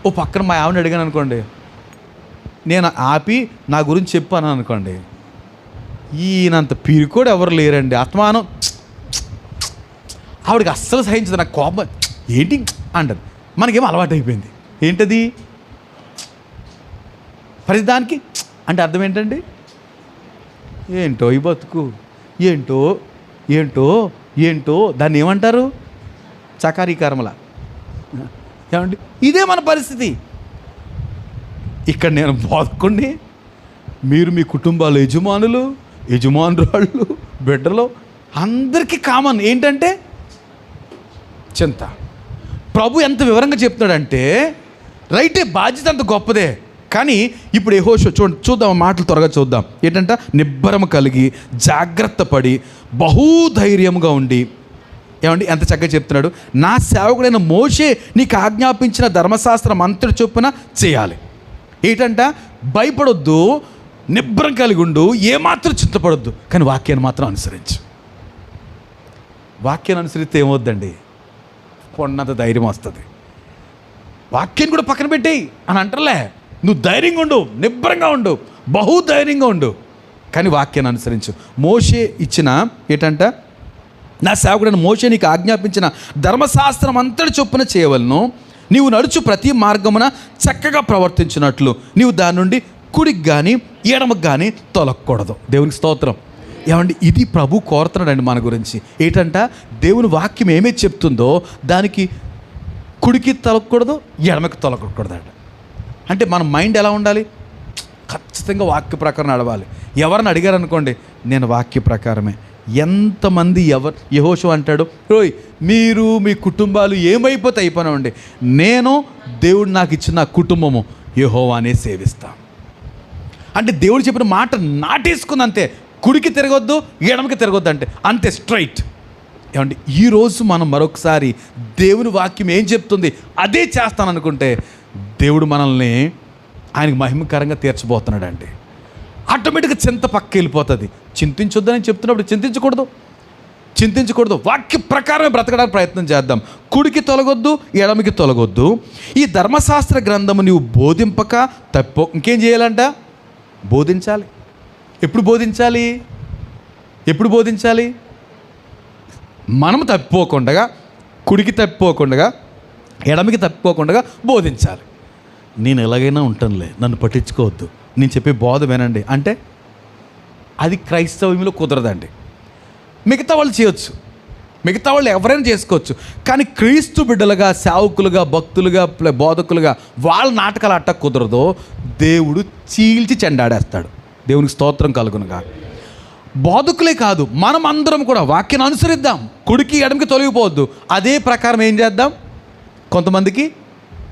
ఓ పక్కన మా ఆవిడని అడిగాను అనుకోండి, నేను ఆపి నా గురించి చెప్పాను అనుకోండి, ఈయనంత పీరుకోడు ఎవరు లేరండి, అత్మానం. ఆవిడకి అస్సలు సహించదు, నాకు కోపం ఏంటి అంటది. మనకేమో అలవాటు అయిపోయింది. ఏంటది? ప్రతిదానికి అంటే అర్థం ఏంటండి? ఏంటో ఈ బతుకు, ఏంటో దాన్ని ఏమంటారు? చకారీకర్మల. ఏమండి, ఇదే మన పరిస్థితి. ఇక్కడ నేను బోధకుడిని, మీరు మీ కుటుంబాల యజమానులు, యజమానురాళ్ళు, బిడ్డలు, అందరికీ కామన్ ఏంటంటే చింత. ప్రభు ఎంత వివరంగా చెప్తున్నాడంటే రైటే, బాధ్యత అంత గొప్పదే. కానీ ఇప్పుడు యెహోషువ చూద్దాం, మాటలు త్వరగా చూద్దాం. ఏంటంటే నిబ్బరము కలిగి, జాగ్రత్త పడి, బహుధైర్యముగా ఉండి, ఏమండి ఎంత చక్కగా చెప్తున్నాడు, నా సేవకుడైన మోషే నీకు ఆజ్ఞాపించిన ధర్మశాస్త్రం అంతటి చొప్పున చేయాలి. ఏంటంట, భయపడొద్దు, నిబ్బరం కలిగి ఉండు, ఏమాత్రం చింతపడొద్దు, కానీ వాక్యాన్ని మాత్రం అనుసరించు. వాక్యాన్ని అనుసరిస్తే ఏమవుద్దండి, కొన్నంత ధైర్యం వస్తుంది. వాక్యాన్ని కూడా పక్కన పెట్టేయి అని అంటలే, నువ్వు ధైర్యంగా ఉండు, నిబ్బరంగా ఉండు, బహుధైర్యంగా ఉండు, కానీ వాక్యాన్ని అనుసరించు. మోషే ఇచ్చిన ఏంటంట, నా సేవకుడైన మోషే నీకు ఆజ్ఞాపించిన ధర్మశాస్త్రం అంతటి చొప్పున చేయవలను, నీవు నడుచు ప్రతి మార్గమున చక్కగా ప్రవర్తించినట్లు నీవు దాని నుండి కుడికి కానీ ఎడమకు కానీ తొలగకూడదు. దేవునికి స్తోత్రం. ఏమండి, ఇది ప్రభు కోరుతున్నాడండి మన గురించి. ఏంటంట, దేవుని వాక్యం ఏమైతే చెప్తుందో దానికి కుడికి తొలగకూడదు, ఎడమకి తొలగకూడదంట. అంటే మన మైండ్ ఎలా ఉండాలి, ఖచ్చితంగా వాక్య ప్రకారం నడవాలి. ఎవరిని అడిగారు అనుకోండి, నేను వాక్య ప్రకారమే. ఎంతమంది యెహోషువ అంటాడు, రోయ్ మీరు మీ కుటుంబాలు ఏమైపోతే అయిపోయినామండి, నేను దేవుడు నాకు ఇచ్చిన నా కుటుంబము యెహోవానే సేవిస్తాను అంటే దేవుడు చెప్పిన మాట నాటేసుకుంది అంతే. కుడికి తిరగొద్దు, ఎడమకి తిరగొద్దు అంటే అంతే, స్ట్రైట్. ఏమండి, ఈరోజు మనం మరొకసారి దేవుని వాక్యం ఏం చెప్తుంది అదే చేస్తాననుకుంటే దేవుడు మనల్ని ఆయనకు మహిమకరంగా తీర్చబోతున్నాడండి. ఆటోమేటిక్గా చింత పక్క వెళ్ళిపోతుంది. చింతించొద్దని చెప్తున్నప్పుడు చింతించకూడదు. వాక్య ప్రకారమే బ్రతకడానికి ప్రయత్నం చేద్దాం. కుడికి తొలగొద్దు, ఎడమికి తొలగొద్దు. ఈ ధర్మశాస్త్ర గ్రంథము నీవు బోధింపక ఇంకేం చేయాలంట, బోధించాలి. ఎప్పుడు బోధించాలి? మనము తప్పిపోకుండా, కుడికి తప్పిపోకుండా, ఎడమికి తప్పిపోకుండా బోధించాలి. నేను ఎలాగైనా ఉంటానులే, నన్ను పట్టించుకోవద్దు, నేను చెప్పే బోధ వినండి అంటే అది క్రైస్తవ్యంలో కుదరదండి. మిగతా వాళ్ళు చేయొచ్చు, మిగతా వాళ్ళు ఎవరైనా చేసుకోవచ్చు, కానీ క్రీస్తు బిడ్డలుగా, సేవకులుగా, భక్తులుగా, బోధకులుగా వాళ్ళ నాటకాలు అట్ట కుదరదో దేవుడు చీల్చి చెండాడేస్తాడు. దేవునికి స్తోత్రం కలుగునుగా. బోధకులే కాదు, మనం అందరం కూడా వాక్యాన్ని అనుసరిద్దాం. కుడికి ఎడమికి తొలగిపోవద్దు. అదే ప్రకారం ఏం చేద్దాం, కొంతమందికి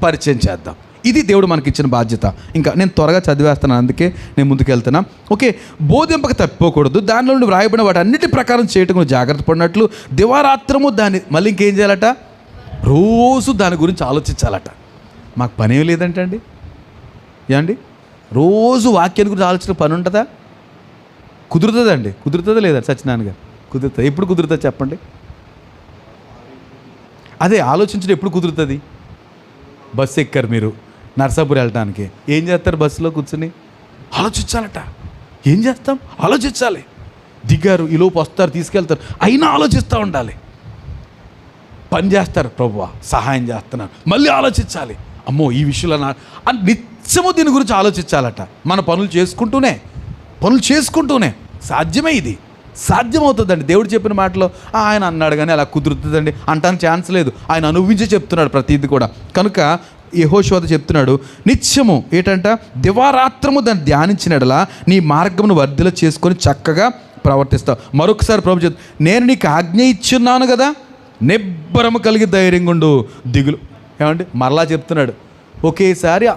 పరిచయం చేద్దాం. ఇది దేవుడు మనకి ఇచ్చిన బాధ్యత. ఇంకా నేను త్వరగా చదివేస్తున్నాను, అందుకే నేను ముందుకు వెళ్తున్నా. ఓకే, బోధింపక తప్పిపోకూడదు, దానిలో నుండి వ్రాయబడిన వాటి అన్నిటి ప్రకారం చేయటం జాగ్రత్త పడినట్లు దివారాత్రము దాన్ని మళ్ళీ ఇంకేం చేయాలట, రోజు దాని గురించి ఆలోచించాలట. మాకు పని ఏం లేదంటే అండి, ఏమండి, రోజు వాక్యాన్ని గురించి ఆలోచించిన పని ఉంటుందా? కుదురుతుందండి? కుదురుతుందా లేదా సత్యనారాయణ గారు? కుదురుతుంది. ఎప్పుడు కుదురుతుంది చెప్పండి? అదే ఆలోచించడం ఎప్పుడు కుదురుతుంది? బస్సు ఎక్కారు మీరు నర్సాపూర్ వెళ్ళడానికి, ఏం చేస్తారు? బస్సులో కూర్చుని ఆలోచించాలట. ఏం చేస్తాం? ఆలోచించాలి. దిగారు, ఈలోపు వస్తారు, తీసుకెళ్తారు, అయినా ఆలోచిస్తూ ఉండాలి. పని చేస్తారు, ప్రభువా సహాయం చేస్తున్నారు, మళ్ళీ ఆలోచించాలి. అమ్మో ఈ విషయంలో అని నిత్యము దీని గురించి ఆలోచించాలట. మన పనులు చేసుకుంటూనే సాధ్యమే, ఇది సాధ్యమవుతుందండి. దేవుడు చెప్పిన మాటలో ఆయన అన్నాడు కానీ అలా కుదురుతుందండి అంటానికి ఛాన్స్ లేదు. ఆయన అనుభవించి చెప్తున్నాడు ప్రతిదీ కూడా. కనుక యెహోషువ చెప్తున్నాడు, నిత్యము ఏంటంట, దివారాత్రము దాన్ని ధ్యానించినడలా నీ మార్గమును వర్ధిల చేసుకొని చక్కగా ప్రవర్తిస్తావు. మరొకసారి ప్రభు చెప్తా, నేను నీకు ఆజ్ఞ ఇచ్చున్నాను కదా, నిబ్బరము కలిగి ధైర్యంగా ఉండు, దిగులు. ఏమండి, మరలా చెప్తున్నాడు. ఒకేసారి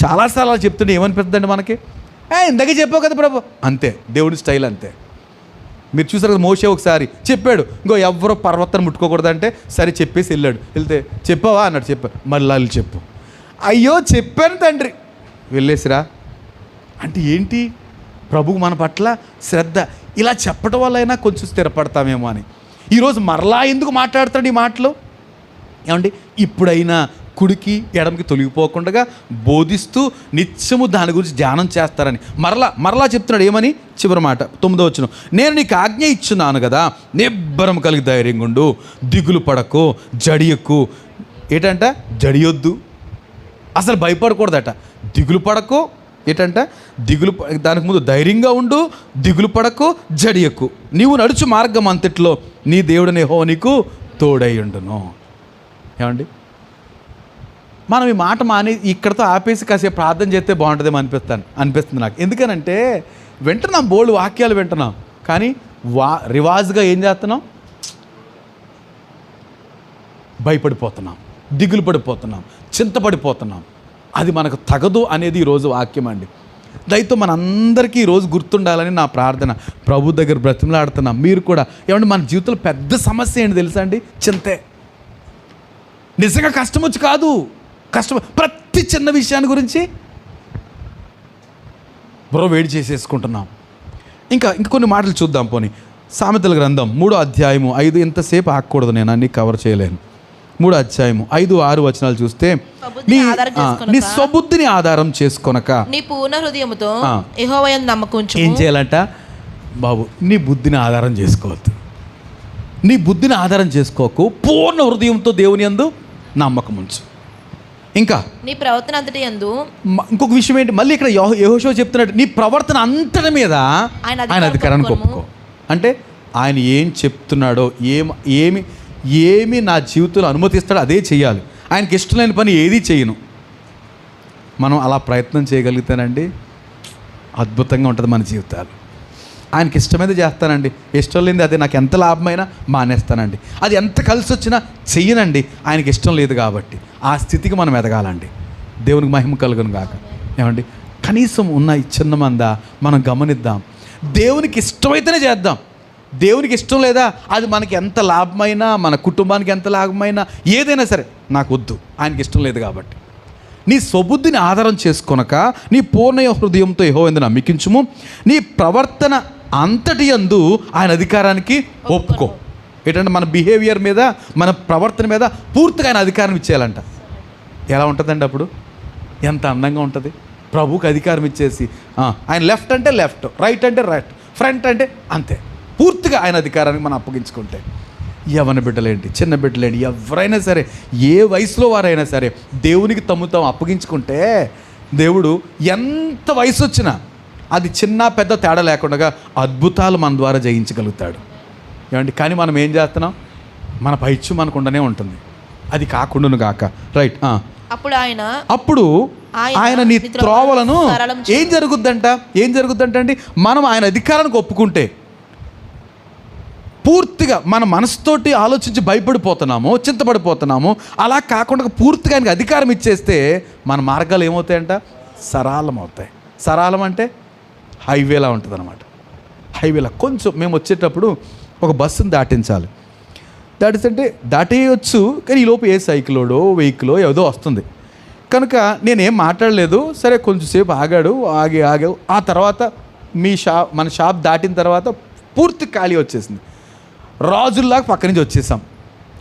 చాలాసార్లు చెప్తుంటే ఏమనిపిస్తుందండి మనకి, ఇందాకే చెప్పావు కదా ప్రభు, అంతే. దేవుడి స్టైల్ అంతే. మీరు చూసారు కదా, మోషే ఒకసారి చెప్పాడు, ఇంకో ఎవరో పర్వతాన్ని ముట్టుకోకూడదంటే సరే చెప్పేసి వెళ్తే చెప్పావా అన్నాడు, చెప్పాను, మళ్ళీ చెప్పు. అయ్యో చెప్పాను తండ్రి, వెళ్ళేసిరా అంటే ఏంటి, ప్రభువు మన పట్ల శ్రద్ధ. ఇలా చెప్పడం వల్ల అయినా కొంచెం స్థిరపడతామేమో అని. ఈరోజు మరలా ఎందుకు మాట్లాడుతాడు ఈ మాటలు? ఏమండి, ఇప్పుడైనా కుడికి ఎడమకి తొలగిపోకుండా బోధిస్తూ నిత్యము దాని గురించి ధ్యానం చేస్తారని మరలా చెప్తున్నాడు. ఏమని? చివరి మాట 9వ వచనం, నేను నీకు ఆజ్ఞ ఇచ్చున్నాను కదా, నిబ్బరం కలిగి ధైర్యంగా ఉండు, దిగులు పడకు, జడియకు. ఏంటంట, జడియొద్దు, అసలు భయపడకూడదట. దిగులు పడకు, ఏంటంట, దానికి ముందు ధైర్యంగా ఉండు, దిగులు పడకు, జడియకు. నీవు నడుచు మార్గం అంతట్లో నీ దేవుడని యెహోవా నీకు తోడై ఉండును. ఏమండి, మనం ఈ మాట ఇక్కడతో ఆపేసి కాసేపు ప్రార్థన చేస్తే బాగుంటుందేమో అనిపిస్తుంది నాకు. ఎందుకనంటే వింటున్నాం, బోల్డ్ వాక్యాలు వింటున్నాం, కానీ రివాజ్గా ఏం చేస్తున్నాం? భయపడిపోతున్నాం, దిగులు పడిపోతున్నాం, చింతపడిపోతున్నాం. అది మనకు తగదు అనేది ఈరోజు వాక్యం అండి. దయతో మనందరికీ ఈరోజు గుర్తుండాలని నా ప్రార్థన. ప్రభు దగ్గర బ్రతిమలాడుతున్నాం. మీరు కూడా ఏమంటే మన జీవితంలో పెద్ద సమస్య ఏంటి తెలుసా అండి? చింతే. నిజంగా కష్టం వచ్చి కాదు, కష్టం ప్రతి చిన్న విషయాన్ని గురించి వేడి చేసేసుకుంటున్నాం. ఇంకా కొన్ని మాటలు చూద్దాం. పోనీ సామెతల గ్రంథం 3వ అధ్యాయము 5. ఇంతసేపు ఆగకూడదు, నేను అన్ని కవర్ చేయలేను. 3వ అధ్యాయము 5, 6 వచనాలు చూస్తే, నీ స్వబుద్ధిని ఆధారం చేసుకొనక నీ పూర్ణ హృదయముతో యెహోవా యందు నమ్మకం ఉంచుము. ఏం చేయాలంట బాబు? నీ బుద్ధిని ఆధారం చేసుకోవద్దు. నీ బుద్ధిని ఆధారం చేసుకోకు, పూర్ణ హృదయంతో దేవుని యందు నమ్మకం ఉంచు. ఇంకా నీ ప్రవర్తన అంతటి యందు ఇంకొక విషయం ఏంటి, మళ్ళీ ఇక్కడ యెహోషువ చెప్తున్నాడు, నీ ప్రవర్తన అంతటి మీద ఆయన అధికారానికి ఒప్పుకో. అంటే ఆయన ఏం చెప్తున్నాడో, ఏమి నా జీవితంలో అనుమతిస్తాడో అదే చేయాలి. ఆయనకి ఇష్టం లేని పని ఏది చేయను. మనం అలా ప్రయత్నం చేయగలిగితేనండి అద్భుతంగా ఉంటుంది మన జీవితాలు. ఆయనకి ఇష్టమైతే చేస్తానండి, ఇష్టం లేనిది అదే నాకు ఎంత లాభమైనా మానేస్తానండి, అది ఎంత కలిసి వచ్చినా చెయ్యనండి. ఆయనకి ఇష్టం లేదు కాబట్టి ఆ స్థితికి మనం ఎదగాలండి. దేవునికి మహిమ కలుగును గాక. ఏమండి, కనీసం ఉన్న ఈ చిన్న మంద మనం గమనిద్దాం. దేవునికి ఇష్టమైతేనే చేద్దాం. దేవునికి ఇష్టం లేదా, అది మనకి ఎంత లాభమైనా, మన కుటుంబానికి ఎంత లాభమైనా, ఏదైనా సరే నాకు వద్దు, ఆయనకి ఇష్టం లేదు కాబట్టి. నీ స్వబుద్ధిని ఆధారం చేసుకొనక నీ పూర్ణ హృదయంతో యెహోవా యందు నమ్మకించుము. నీ ప్రవర్తన అంతటి యందు ఆయన అధికారానికి ఒప్పుకో. ఏంటంటే మన బిహేవియర్ మీద, మన ప్రవర్తన మీద పూర్తిగా ఆయన అధికారం ఇచ్చేయాలంట. ఎలా ఉంటుందండి అప్పుడు? ఎంత అందంగా ఉంటుంది. ప్రభువుకి అధికారం ఇచ్చేసి ఆయన లెఫ్ట్ అంటే లెఫ్ట్, రైట్ అంటే రైట్, ఫ్రంట్ అంటే అంతే, పూర్తిగా ఆయన అధికారానికి మనం అప్పగించుకుంటే, యవ్వన బిడ్డలేంటి, చిన్న బిడ్డలేంటి, ఎవరైనా సరే, ఏ వయసులో వారైనా సరే దేవునికి తమ్ముతాం అప్పగించుకుంటే, దేవుడు ఎంత వయసు వచ్చినా అది చిన్న పెద్ద తేడా లేకుండా అద్భుతాలు మన ద్వారా జయించగలుగుతాడు. ఏమండి, కానీ మనం ఏం చేస్తున్నాం? మన పైచ్చు మనకుండానే ఉంటుంది. అది కాకుండాను గాక. రైట్. అప్పుడు ఆయన నీ త్రోవలను ఏం జరుగుద్దంట అండి, మనం ఆయన అధికారానికి ఒప్పుకుంటే, పూర్తిగా మన మనసుతోటి ఆలోచించి భయపడిపోతున్నాము, చింతపడిపోతున్నాము. అలా కాకుండా పూర్తిగా ఆయనకి అధికారం ఇచ్చేస్తే మన మార్గాలు ఏమవుతాయంట? సరళం అవుతాయి. సరళం అంటే హైవేలా ఉంటుంది అనమాట. హైవేలా కొంచెం మేము వచ్చేటప్పుడు ఒక బస్సును దాటించాలి. దాటేయచ్చు, కానీ ఈలోపు ఏ సైకిలోడో వెహికలో ఏదో వస్తుంది కనుక నేనేం మాట్లాడలేదు. సరే కొంచెంసేపు ఆగావు. ఆ తర్వాత మన షాప్ దాటిన తర్వాత పూర్తి ఖాళీ వచ్చేసింది. రాజుల్లాగా పక్క నుంచి వచ్చేసాం.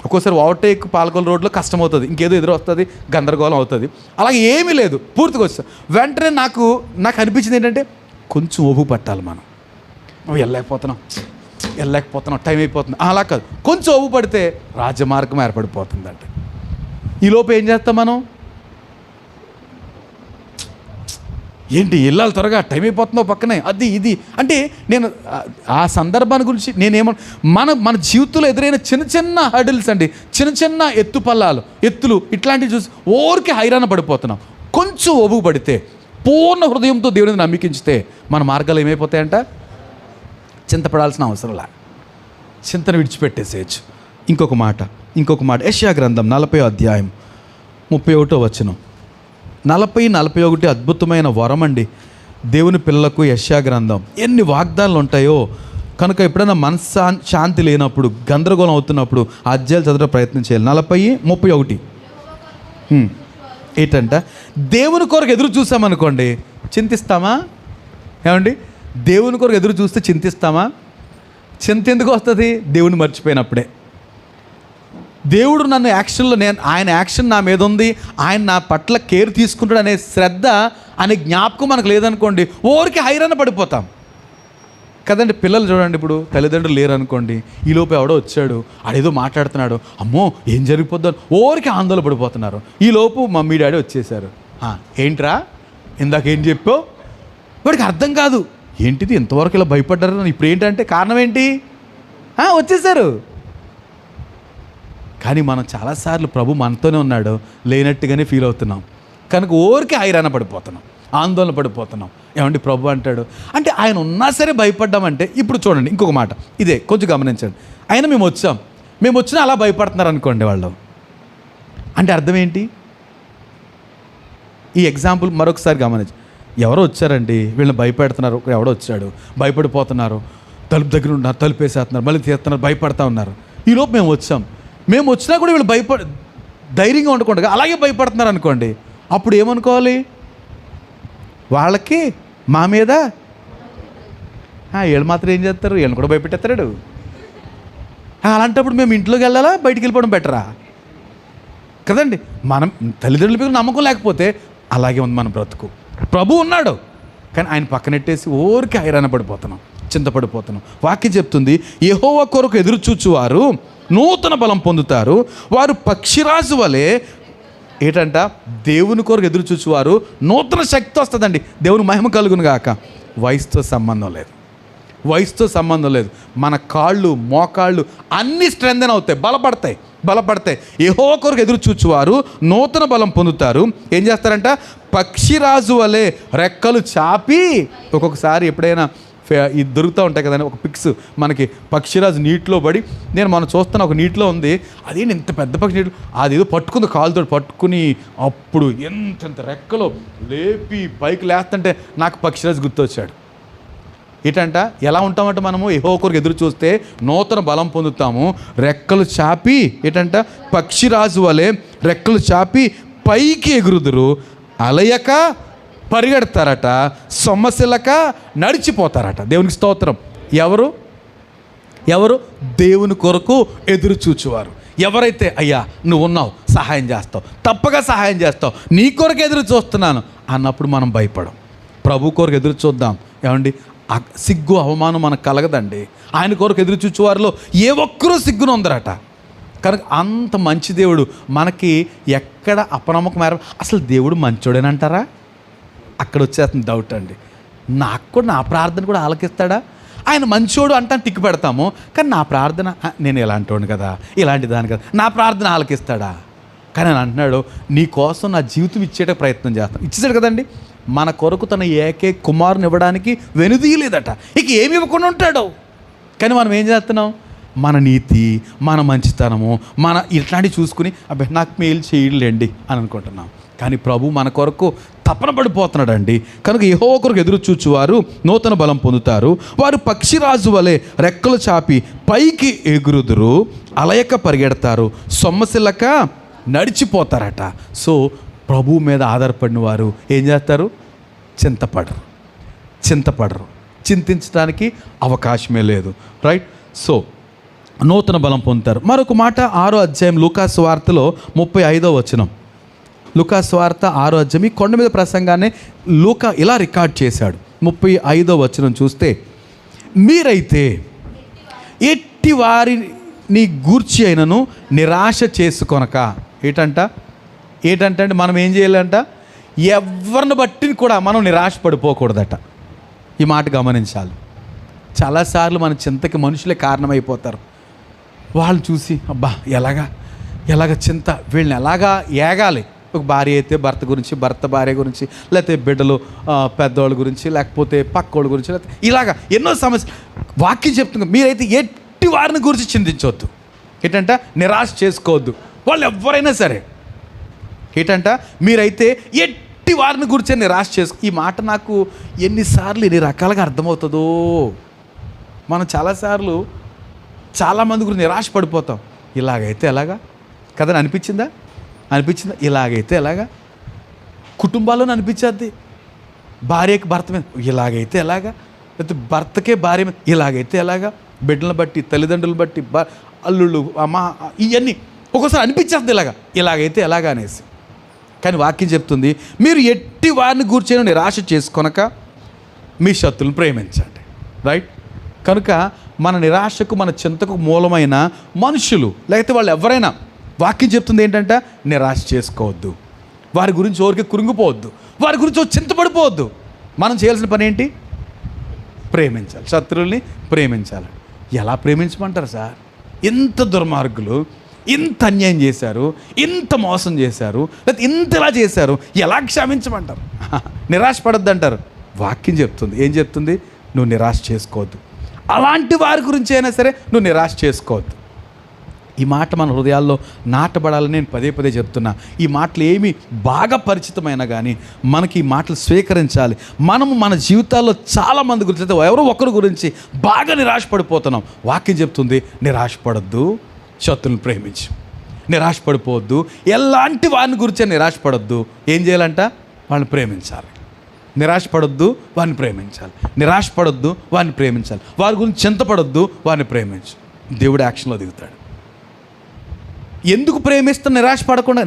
ఒక్కోసారి ఓవర్టేక్ పాలకొల రోడ్లో కష్టమవుతుంది, ఇంకేదో ఎదురు వస్తుంది, గందరగోళం అవుతుంది. అలాగే ఏమీ లేదు, పూర్తిగా వచ్చాం. వెంటనే నాకు అనిపించింది ఏంటంటే, కొంచెం ఓపు పట్టాలి. మనం వెళ్ళలేకపోతున్నాం, టైం అయిపోతుంది. అలా కాదు, కొంచెం ఓపు పడితే రాజమార్గం ఏర్పడిపోతుందంటే, ఈలోపు ఏం చేస్తాం మనం? ఏంటి వెళ్ళాలి త్వరగా, టైం అయిపోతుందో పక్కనే, అది ఇది అంటే, నేను ఆ సందర్భాన్ని గురించి మన జీవితంలో ఎదురైన చిన్న చిన్న హర్డిల్స్ అండి, చిన్న ఎత్తులు ఇట్లాంటివి చూసి ఓరికి హైరాణ పడిపోతున్నాం. కొంచెం ఓపిక పడితే, పూర్ణ హృదయంతో దేవుడిని నమ్మికించితే మన మార్గాలు ఏమైపోతాయంట? చింతపడాల్సిన అవసరంలా, చింతను విడిచిపెట్టేసేయచ్చు. ఇంకొక మాట యెషయా గ్రంథం 40వ అధ్యాయం 31వ వచనం. 40-41 అద్భుతమైన వరం అండి దేవుని పిల్లలకు. యెషయా గ్రంథం ఎన్ని వాగ్దానాలు ఉంటాయో. కనుక ఎప్పుడైనా శాంతి లేనప్పుడు, గందరగోళం అవుతున్నప్పుడు అధ్యాయాలు చదవడం ప్రయత్నం చేయాలి. 40-31 ఏంటంట? దేవుని కొరకు ఎదురు చూసామనుకోండి, చింతిస్తామా? ఏమండి, దేవుని కొరకు ఎదురు చూస్తే చింతిస్తామా? చింత ఎందుకు వస్తుంది? దేవుని మర్చిపోయినప్పుడే. దేవుడు నన్ను యాక్షన్లో, ఆయన యాక్షన్ నా మీద ఉంది, ఆయన నా పట్ల కేర్ తీసుకుంటాడు అనే శ్రద్ధ, అనే జ్ఞాపకం మనకు లేదనుకోండి, ఊరికి హైరాణ పడిపోతాం కదండి. పిల్లలు చూడండి, ఇప్పుడు తల్లిదండ్రులు లేరు అనుకోండి, ఈలోపు ఎవడో వచ్చాడు, ఆడేదో మాట్లాడుతున్నాడు, అమ్మో ఏం జరిగిపోద్దాం, ఊరికి ఆందోళన పడిపోతున్నారు. ఈలోపు మమ్మీ డాడీ వచ్చేసారు. ఏంట్రా ఇందాక ఏం చెప్పావు? వాడికి అర్థం కాదు, ఏంటిది ఇంతవరకు ఇలా భయపడ్డారు, ఇప్పుడు ఏంటంటే కారణం ఏంటి? వచ్చేసారు. కానీ మనం చాలాసార్లు ప్రభు మనతోనే ఉన్నాడు లేనట్టుగానే ఫీల్ అవుతున్నాం. కనుక ఊరికే హైరాణ పడిపోతున్నాం, ఆందోళన పడిపోతున్నాం. ఏమండి ప్రభు అంటాడు అంటే ఆయన ఉన్నా సరే భయపడ్డామంటే, ఇప్పుడు చూడండి ఇంకొక మాట, ఇదే కొంచెం గమనించండి. అయినా మేము వచ్చినా అలా భయపడుతున్నారు అనుకోండి వాళ్ళు, అంటే అర్థం ఏంటి? ఈ ఎగ్జాంపుల్ మరొకసారి గమనించి, ఎవరో వచ్చారండి వీళ్ళని భయపెడుతున్నారు, ఎవడో వచ్చాడు భయపడిపోతున్నారు, తలుపు దగ్గర ఉన్నారు, తలుపు వేసేస్తున్నారు, మళ్ళీ తీస్తున్నారు, భయపడతా ఉన్నారు. ఈలోపు మేము వచ్చినా కూడా వీళ్ళు ధైర్యంగా ఉండకుండా అలాగే భయపడుతున్నారు అనుకోండి, అప్పుడు ఏమనుకోవాలి? వాళ్ళకి మా మీద వీళ్ళు మాత్రం ఏం చేస్తారు, వీళ్ళని కూడా భయపెట్టేస్తాడు. అలాంటప్పుడు మేము ఇంట్లోకి వెళ్ళాలా, బయటికి వెళ్ళిపోవడం బెటరా కదండి? మనం తల్లిదండ్రుల మీద నమ్మకం లేకపోతే అలాగే ఉంది మన బ్రతుకు. ప్రభు ఉన్నాడు కానీ ఆయన పక్కనెట్టేసి ఊరికి హైరాణ పడిపోతున్నాం, చింతపడిపోతున్నాం. వాక్యం చెప్తుంది, యెహోవా కొరకు ఎదురు చూచువారు నూతన బలం పొందుతారు, వారు పక్షిరాజు వలె ఏంటంట, దేవుని కొరకు ఎదురు చూచువారు నూతన శక్తి వస్తుందండి. దేవుని మహిమ కలుగును గాక. వయసుతో సంబంధం లేదు. మన కాళ్ళు మోకాళ్ళు అన్నీ స్ట్రెంథెన్ అవుతాయి, బలపడతాయి. యెహోవా కొరకు ఎదురు చూచువారు నూతన బలం పొందుతారు. ఏం చేస్తారంట, పక్షిరాజు వలె రెక్కలు చాపి. ఒక్కొక్కసారి ఎప్పుడైనా ఇది దొరుకుతూ ఉంటాయి కదండి, ఒక పిక్స్ మనకి పక్షిరాజు నీటిలో పడి, మనం చూస్తున్న ఒక నీటిలో ఉంది, అది ఇంత పెద్ద పక్షి నీటిలో అది ఏదో పట్టుకుంది, కాలుతో పట్టుకుని అప్పుడు ఎంత రెక్కలు లేపి పైకి లేస్తుంటే నాకు పక్షిరాజు గుర్తొచ్చాడు. ఏంటంట, ఎలా ఉంటామంటే మనము యెహోవా కొరకు ఎదురు చూస్తే నూతన బలం పొందుతాము, రెక్కలు చాపి ఏంటంట, పక్షిరాజు వలె రెక్కలు చాపి పైకి ఎగురుదురు, అలయక పరిగెడతారట, సొమ్మసిల్లక నడిచిపోతారట. దేవునికి స్తోత్రం. ఎవరు దేవుని కొరకు ఎదురు చూచువారు. ఎవరైతే అయ్యా నువ్వు ఉన్నావు, సహాయం చేస్తావు, తప్పగా సహాయం చేస్తావు, నీ కొరకు ఎదురు చూస్తున్నాను అన్నప్పుడు మనం భయపడం. ప్రభు కొరకు ఎదురు చూద్దాం. ఏమండి, సిగ్గు అవమానం మనకు కలగదండి. ఆయన కొరకు ఎదురు చూచువారిలో ఏ ఒక్కరూ సిగ్గును ఉందరట. కనుక అంత మంచి దేవుడు మనకి ఎక్కడ అపనమ్మకం అసలు దేవుడు మంచోడేనంటారా? అక్కడ వచ్చేస్తుంది డౌట్ అండి. నాకు కూడా నా ప్రార్థన కూడా ఆలకిస్తాడా? ఆయన మంచోడు అంటాను తిక్కు పెడతాము, కానీ నా ప్రార్థన నేను ఇలాంటోడు కదా, ఇలాంటి దాని కదా, నా ప్రార్థన ఆలకిస్తాడా? కానీ ఆయన అంటున్నాడు, నీ కోసం నా జీవితం ఇచ్చేట ప్రయత్నం చేస్తాను. ఇచ్చేసాడు కదండి. మన కొరకు తన ఏకే కుమారుని ఇవ్వడానికి వెనుదీయలేదట. ఇక ఏమి ఇవ్వకుండా ఉంటాడు. కానీ మనం ఏం చేస్తున్నాం, మన నీతి, మన మంచితనము, మన ఇట్లాంటివి చూసుకుని అబ్బాయి నాకు మేలు చేయలేండి అని అనుకుంటున్నాం. కానీ ప్రభు మన కొరకు తపన పడిపోతున్నాడండి. కనుక యెహోవా కొరకు ఎదురు చూచువారు నూతన బలం పొందుతారు, వారు పక్షిరాజు వలె రెక్కలు చాపి పైకి ఎగురుదురు, అలయక పరిగెడతారు, సొమ్మసిల్లక నడిచిపోతారట. సో ప్రభు మీద ఆధారపడిన వారు ఏం చేస్తారు, చింతపడరు, చింతించడానికి అవకాశమే లేదు. రైట్. సో నూతన బలం పొందుతారు. మరొక మాట 6వ అధ్యాయం లూకాసు వార్తలో 35వ వచనం. లూకాసు వార్త 6వ అధ్యాయం, ఈ కొండ మీద ప్రసంగాన్ని లూకా ఇలా రికార్డ్ చేశాడు. 35వ వచనం చూస్తే, మీరైతే ఎట్టి వారిని గూర్చి అయినను నిరాశ చేసుకొనక. ఏంటంటే మనం ఏం చేయాలంట, ఎవరిని బట్టి కూడా మనం నిరాశ పడిపోకూడదట. ఈ మాట గమనించాలి. చాలాసార్లు మన చింతకి మనుషులే కారణమైపోతారు. వాళ్ళు చూసి అబ్బా ఎలాగ చింత, వీళ్ళని ఎలాగా ఏగాలి. ఒక భార్య అయితే భర్త గురించి, భర్త భార్య గురించి, లేకపోతే బిడ్డలు పెద్దవాళ్ళ గురించి, లేకపోతే పక్కోళ్ళ గురించి, లేకపోతే ఇలాగా ఎన్నో సమస్యలు. వాక్యం చెప్తుంది, మీరైతే ఎట్టి వారిని గురించి చింతించవద్దు. ఏంటంట, నిరాశ చేసుకోవద్దు. వాళ్ళు ఎవరైనా సరే ఏంటంట, మీరైతే ఎట్టి వారిని గురించి నిరాశ చేసుకో. ఈ మాట నాకు ఎన్నిసార్లు ఎన్ని రకాలుగా అర్థమవుతుందో. మనం చాలాసార్లు చాలామంది గురించి నిరాశ పడిపోతాం. ఇలాగైతే ఎలాగా కదని అనిపించిందా? ఇలాగైతే ఎలాగా? కుటుంబాల్లోనే అనిపించేది. భార్యకి భర్త మీద ఇలాగైతే ఎలాగా, లేకపోతే భర్తకే భార్య మీద ఇలాగైతే ఎలాగా, బిడ్డలను బట్టి, తల్లిదండ్రులు బట్టి, అల్లుళ్ళు, అమ్మ, ఇవన్నీ ఒక్కోసారి అనిపించేస్తుంది ఇలాగైతే ఎలాగా అనేసి. కానీ వాక్యం చెప్తుంది, మీరు ఎట్టి వారిని గూర్చి నిరాశ చేసుకొనక మీ శత్రువులను ప్రేమించండి. రైట్. కనుక మన నిరాశకు, మన చింతకు మూలమైన మనుషులు, లేకపోతే వాళ్ళు ఎవరైనా, వాక్యం చెప్తుంది ఏంటంటే నిరాశ చేసుకోవద్దు, వారి గురించి ఎవరికి కురింగిపోవద్దు, వారి గురించి చింతపడిపోవద్దు. మనం చేయాల్సిన పని ఏంటి? ప్రేమించాలి, శత్రువుల్ని ప్రేమించాలి. ఎలా ప్రేమించమంటారు సార్? ఎంత దుర్మార్గులు, ఇంత అన్యాయం చేశారు, ఇంత మోసం చేశారు, లేకపోతే ఇంతలా చేశారు, ఎలా క్షమించమంటారు? నిరాశపడద్దు అంటారు. వాక్యం చెప్తుంది, ఏం చెప్తుంది? నువ్వు నిరాశ చేసుకోవద్దు. అలాంటి వారి గురించి అయినా సరే నువ్వు నిరాశ చేసుకోవద్దు. ఈ మాట మన హృదయాల్లో నాటబడాలని నేను పదే పదే చెప్తున్నా. ఈ మాటలు ఏమి బాగా పరిచితమైనా కానీ మనకి ఈ మాటలు స్వీకరించాలి. మనము మన జీవితాల్లో చాలామంది గురించి అయితే ఎవరో ఒకరి గురించి బాగా నిరాశపడిపోతున్నాం. వాక్యం చెప్తుంది, నిరాశపడద్దు, శత్రువులను ప్రేమించు. నిరాశపడిపోవద్దు, ఎలాంటి వారిని గురించి నిరాశపడద్దు. ఏం చేయాలంట? వాళ్ళని ప్రేమించాలి. నిరాశపడొద్దు, వారిని ప్రేమించాలి. నిరాశపడొద్దు, వారిని ప్రేమించాలి. వారి గురించి చింతపడొద్దు, వారిని ప్రేమించు. దేవుడు యాక్షన్లో దిగుతాడు. ఎందుకు ప్రేమిస్తున్న?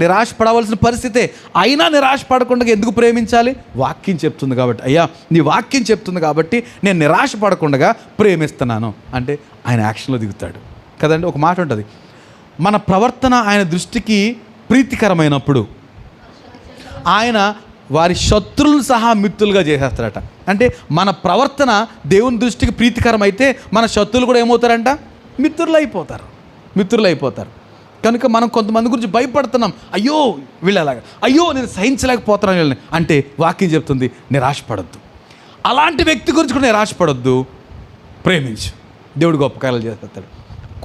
నిరాశపడవలసిన పరిస్థితే, అయినా నిరాశపడకుండా ఎందుకు ప్రేమించాలి? వాక్యం చెప్తుంది కాబట్టి. అయ్యా, నీ వాక్యం చెప్తుంది కాబట్టి నేను నిరాశపడకుండా ప్రేమిస్తున్నాను అంటే ఆయన యాక్షన్లో దిగుతాడు కదండి. ఒక మాట ఉంటుంది, మన ప్రవర్తన ఆయన దృష్టికి ప్రీతికరమైనప్పుడు ఆయన వారి శత్రువులను సహా మిత్రులుగా చేసేస్తారట. అంటే మన ప్రవర్తన దేవుని దృష్టికి ప్రీతికరమైతే మన శత్రువులు కూడా ఏమవుతారంట? మిత్రులు అయిపోతారు. కనుక మనం కొంతమంది గురించి భయపడుతున్నాం. అయ్యో వీళ్ళు అలాగా, అయ్యో నేను సహించలేకపోతున్నాను వీళ్ళని అంటే వాక్యం చెప్తుంది, నిరాశపడద్దు. అలాంటి వ్యక్తి గురించి కూడా నిరాశపడద్దు, ప్రేమించు. దేవుడు గొప్ప కార్యాలు చేస్తాడు.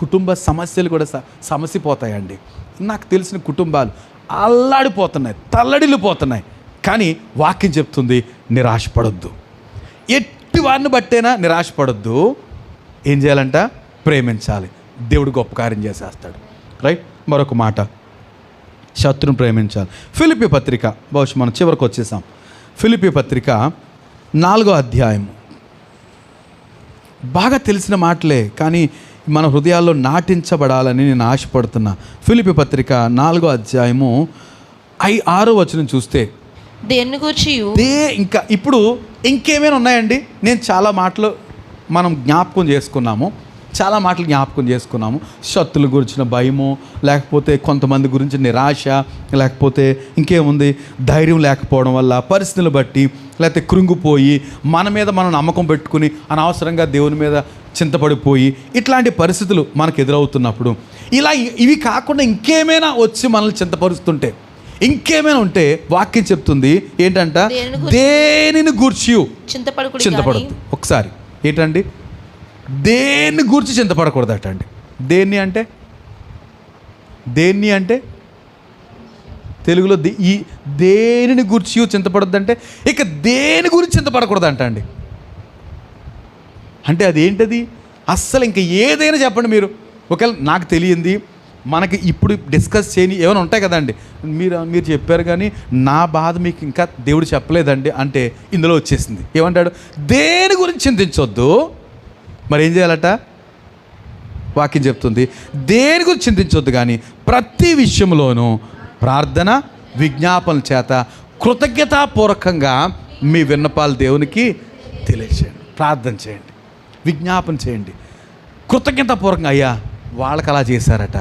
కుటుంబ సమస్యలు కూడా సమసిపోతాయండి. నాకు తెలిసిన కుటుంబాలు అల్లాడిపోతున్నాయి, తల్లడిల్లిపోతున్నాయి. కానీ వాక్యం చెప్తుంది, నిరాశపడొద్దు. ఎట్టి వారిని బట్టేనా నిరాశపడొద్దు. ఏం చేయాలంట? ప్రేమించాలి. దేవుడు గొప్ప కార్యం చేసేస్తాడు. రైట్. మరొక మాట, శత్రువును ప్రేమించాలి. ఫిలిప్పీ పత్రిక, బహుశా మనం చివరికి వచ్చేసాం. ఫిలిప్పీ పత్రిక 4వ అధ్యాయం. బాగా తెలిసిన మాటలే కానీ మన హృదయాల్లో నాటించబడాలని నేను ఆశపడుతున్నా. ఫిలిప్పీ పత్రిక 4వ అధ్యాయము 6వ వచనం చూస్తే దేన్ని గురించి ఇంకా ఇప్పుడు ఇంకేమైనా ఉన్నాయండి? నేను చాలా మాటలు మనం జ్ఞాపకం చేసుకున్నాము. శత్రుల గురించిన భయము, లేకపోతే కొంతమంది గురించి నిరాశ, లేకపోతే ఇంకేముంది, ధైర్యం లేకపోవడం వల్ల పరిస్థితులు బట్టి, లేకపోతే కృంగిపోయి మన మీద మనం నమ్మకం పెట్టుకుని అనవసరంగా దేవుని మీద చింతపడిపోయి ఇట్లాంటి పరిస్థితులు మనకు ఎదురవుతున్నప్పుడు, ఇలా ఇవి కాకుండా ఇంకేమైనా వచ్చి మనల్ని చింతపరుస్తుంటే, ఇంకేమైనా ఉంటే వాక్యం చెప్తుంది ఏంటంట? దేనిని గూర్చి చింతపడద్దు. ఒకసారి ఏంటండి? దేన్ని గూర్చి చింతపడకూడదట అండి. దేన్ని అంటే తెలుగులో ఈ దేనిని గూర్చి చింతపడద్దంటే ఇక దేని గురించి చింతపడకూడదంట అండి. అంటే అదేంటది? అస్సలు ఇంకా ఏదైనా చెప్పండి మీరు. ఒకవేళ నాకు తెలియంది, మనకి ఇప్పుడు డిస్కస్ చేయని ఏమైనా ఉంటాయి కదండి. మీరు చెప్పారు కానీ నా బాధ మీకు ఇంకా దేవుడు చెప్పలేదండి అంటే ఇందులో వచ్చేసింది. ఏమంటాడు? దేని గురించి చింతించొద్దు. మరి ఏం చేయాలట? వాక్యం చెప్తుంది, దేని గురించి చింతించొద్దు కానీ ప్రతి విషయంలోనూ ప్రార్థన విజ్ఞాపనల చేత కృతజ్ఞతాపూర్వకంగా మీ విన్నపాలు దేవునికి తెలియచేయండి. ప్రార్థన చేయండి, విజ్ఞాపన చేయండి కృతజ్ఞతాపూర్వకంగా. అయ్యా, వాళ్ళకి అలా చేశారట,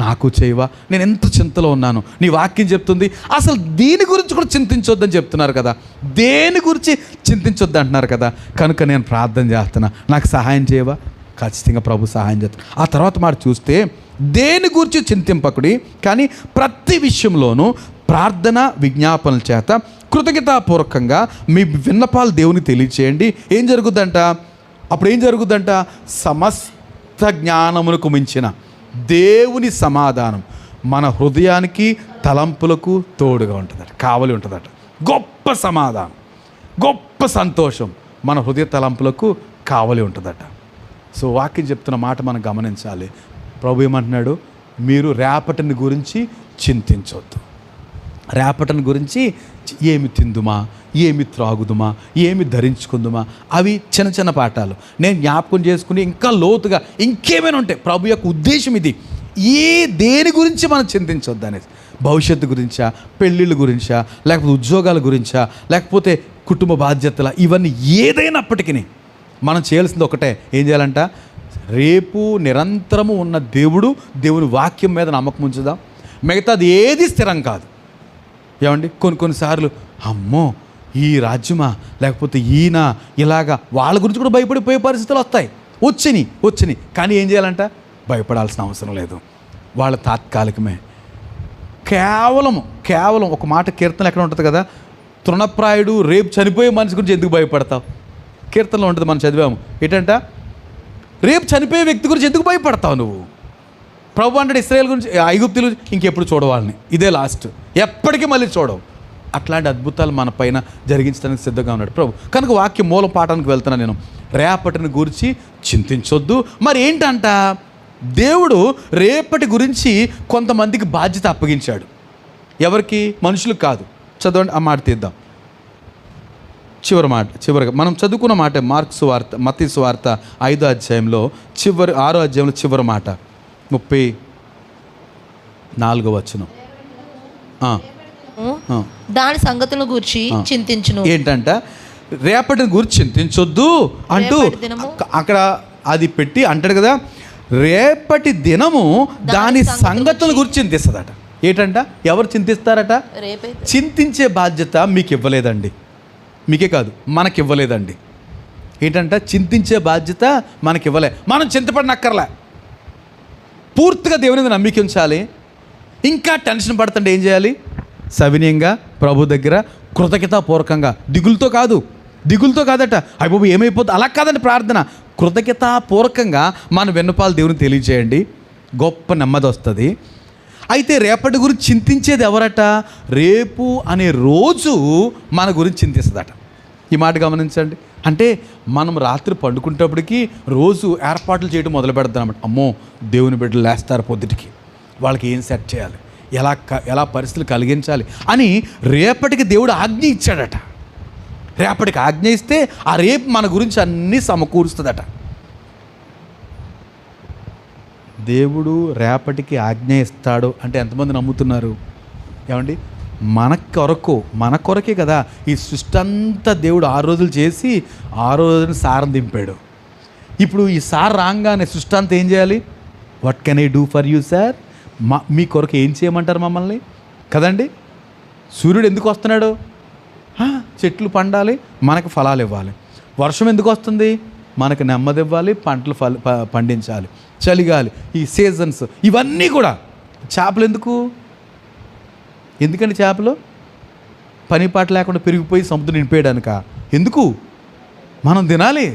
నాకు చేయవా? నేను ఎంత చింతలో ఉన్నాను. నీ వాక్యం చెప్తుంది అసలు దీని గురించి కూడా చింతించొద్దని చెప్తున్నారు కదా, దేని గురించి చింతించొద్దు అంటున్నారు కదా. కనుక నేను ప్రార్థన చేస్తున్నా, నాకు సహాయం చేయవా? ఖచ్చితంగా ప్రభు సహాయం చేస్తాను. ఆ తర్వాత మాట చూస్తే, దేని గురించి చింతింపకుడి కానీ ప్రతి విషయంలోనూ ప్రార్థన విజ్ఞాపనల చేత కృతజ్ఞతాపూర్వకంగా మీ విన్నపాలు దేవునికి తెలియచేయండి. ఏం జరుగుద్దంట? అప్పుడు ఏం జరుగుద్దంట? సమస్త జ్ఞానములకు మించిన దేవుని సమాధానం మన హృదయానికి తలంపులకు తోడుగా ఉంటుందట, కావలి ఉంటుందట. గొప్ప సమాధానం, గొప్ప సంతోషం మన హృదయ తలంపులకు కావలి ఉంటుందట. సో వాక్యం చెప్తున్న మాట మనం గమనించాలి. ప్రభు ఏమంటున్నాడు? మీరు రేపటిని గురించి చింతించవద్దు. రేపటిని గురించి ఏమి తిందుమా, ఏమి త్రాగుదుమా, ఏమి ధరించుకుందుమా, అవి చిన్న చిన్న పాఠాలు నేను జ్ఞాపకం చేసుకుని ఇంకా లోతుగా ఇంకేమైనా ఉంటాయి. ప్రభు యొక్క ఉద్దేశం ఇది. దేని గురించి మనం చింతించొద్దు అనేది. భవిష్యత్తు గురించా, పెళ్ళిళ్ళ గురించా, లేకపోతే ఉద్యోగాల గురించా, లేకపోతే కుటుంబ బాధ్యతల, ఇవన్నీ ఏదైనప్పటికీ మనం చేయాల్సింది ఒకటే. ఏం చేయాలంట? రేపు నిరంతరము ఉన్న దేవుని వాక్యం మీద నమ్మకం ఉంచుదాం. మిగతాది ఏది స్థిరం కాదు. ఏమండి, కొన్నిసార్లు అమ్మో ఈ రాజ్యమా, లేకపోతే ఈయన ఇలాగా, వాళ్ళ గురించి కూడా భయపడిపోయే పరిస్థితులు వచ్చినాయి. కానీ ఏం చేయాలంట? భయపడాల్సిన అవసరం లేదు. వాళ్ళ తాత్కాలికమే. కేవలం ఒక మాట కీర్తన ఎక్కడ ఉంటుంది కదా, తృణప్రాయుడు రేపు చనిపోయే మనిషి గురించి ఎందుకు భయపడతావు? కీర్తనలో ఉంటుంది, మనం చదివాము. ఏంటంట, రేపు చనిపోయే వ్యక్తి గురించి ఎందుకు భయపడతావు నువ్వు? ప్రభు అంటే ఇశ్రాయేల్ గురించి, ఐగుప్తుల గురించి ఇంకెప్పుడు చూడవాళ్ళని, ఇదే లాస్ట్, ఎప్పటికీ మళ్ళీ చూడవు. అట్లాంటి అద్భుతాలు మన పైన జరిగించడానికి సిద్ధంగా ఉన్నాడు ప్రభు. కనుక వాక్య మూల పాఠానికి వెళ్తున్నాను నేను. రేపటిని గురించి చింతించొద్దు. మరి ఏంటంట, దేవుడు రేపటి గురించి కొంతమందికి బాధ్యత అప్పగించాడు. ఎవరికి? మనుషులకు కాదు. చదవండి, ఆ మాట తీద్దాం. చివరిగా మనం చదువుకున్న మాట మత్తయి సువార్త 5వ అధ్యాయంలో 6వ అధ్యాయంలో చివరి మాట 34వ వచనం. దాని సంగతులను గురించి చింతించును. ఏంటంట, రేపటిని గురించి చింతించొద్దు అంటూ అక్కడ అది పెట్టి అంటాడు కదా, రేపటి దినము దాని సంగతుల గురించి చింతిస్తుందట. ఏంటంట, ఎవరు చింతిస్తారట? చింతించే బాధ్యత మీకు ఇవ్వలేదండి. మీకే కాదు, మనకి ఇవ్వలేదండి. ఏంటంట, చింతించే బాధ్యత మనకి ఇవ్వలే. మనం చింతపడినక్కర్లే. పూర్తిగా దేవుని మీద నమ్మిక ఉంచాలి. ఇంకా టెన్షన్ పడుతుంటే ఏం చేయాలి? సవినయంగా ప్రభు దగ్గర కృతజ్ఞతాపూర్వకంగా, దిగులతో కాదట, అయ్యబాబు ఏమైపోతుంది అలా కాదండి ప్రార్థన. కృతజ్ఞతాపూర్వకంగా మన విన్నపాలు దేవుని తెలియజేయండి, గొప్ప నెమ్మది వస్తుంది. అయితే రేపటి గురించి చింతించేది ఎవరట? రేపు అనే రోజు మన గురించి చింతిస్తుందట. ఈ మాట గమనించండి. అంటే మనం రాత్రి పండుకుంటప్పటికి రోజు ఏర్పాట్లు చేయడం మొదలు పెడతాం అన్నమాట. అమ్మో, దేవుని బిడ్డలు లేస్తారు పొద్దుటికి, వాళ్ళకి ఏం సెట్ చేయాలి, ఎలా పరిస్థితులు కలిగించాలి అని రేపటికి దేవుడు ఆజ్ఞ ఇచ్చాడట. రేపటికి ఆజ్ఞ ఇస్తే ఆ రేపు మన గురించి అన్నీ సమకూరుస్తుందట. దేవుడు రేపటికి ఆజ్ఞ ఇస్తాడు అంటే ఎంతమంది నమ్ముతున్నారు? ఏమండి, మన కొరకే కదా ఈ సృష్టి అంతా దేవుడు 6 రోజులు చేసి 6 రోజులు సారం దింపాడు. ఇప్పుడు ఈ సార్ రాగానే సృష్టి అంతా ఏం చేయాలి? What can I do for you sir? మీ కొరకు ఏం చేయమంటారు మమ్మల్ని కదండి? సూర్యుడు ఎందుకు వస్తున్నాడు? చెట్లు పండాలి, మనకు ఫలాలు ఇవ్వాలి. వర్షం ఎందుకు వస్తుంది? మనకు నెమ్మది ఇవ్వాలి, పంటలు పండించాలి. చలిగాలి, ఈ సీజన్స్ ఇవన్నీ కూడా. చేపలు ఎందుకండి చేపలు? పని పాట లేకుండా పెరిగిపోయి సముద్రం నింపేయడానిక? ఎందుకు? మనం తినాలి.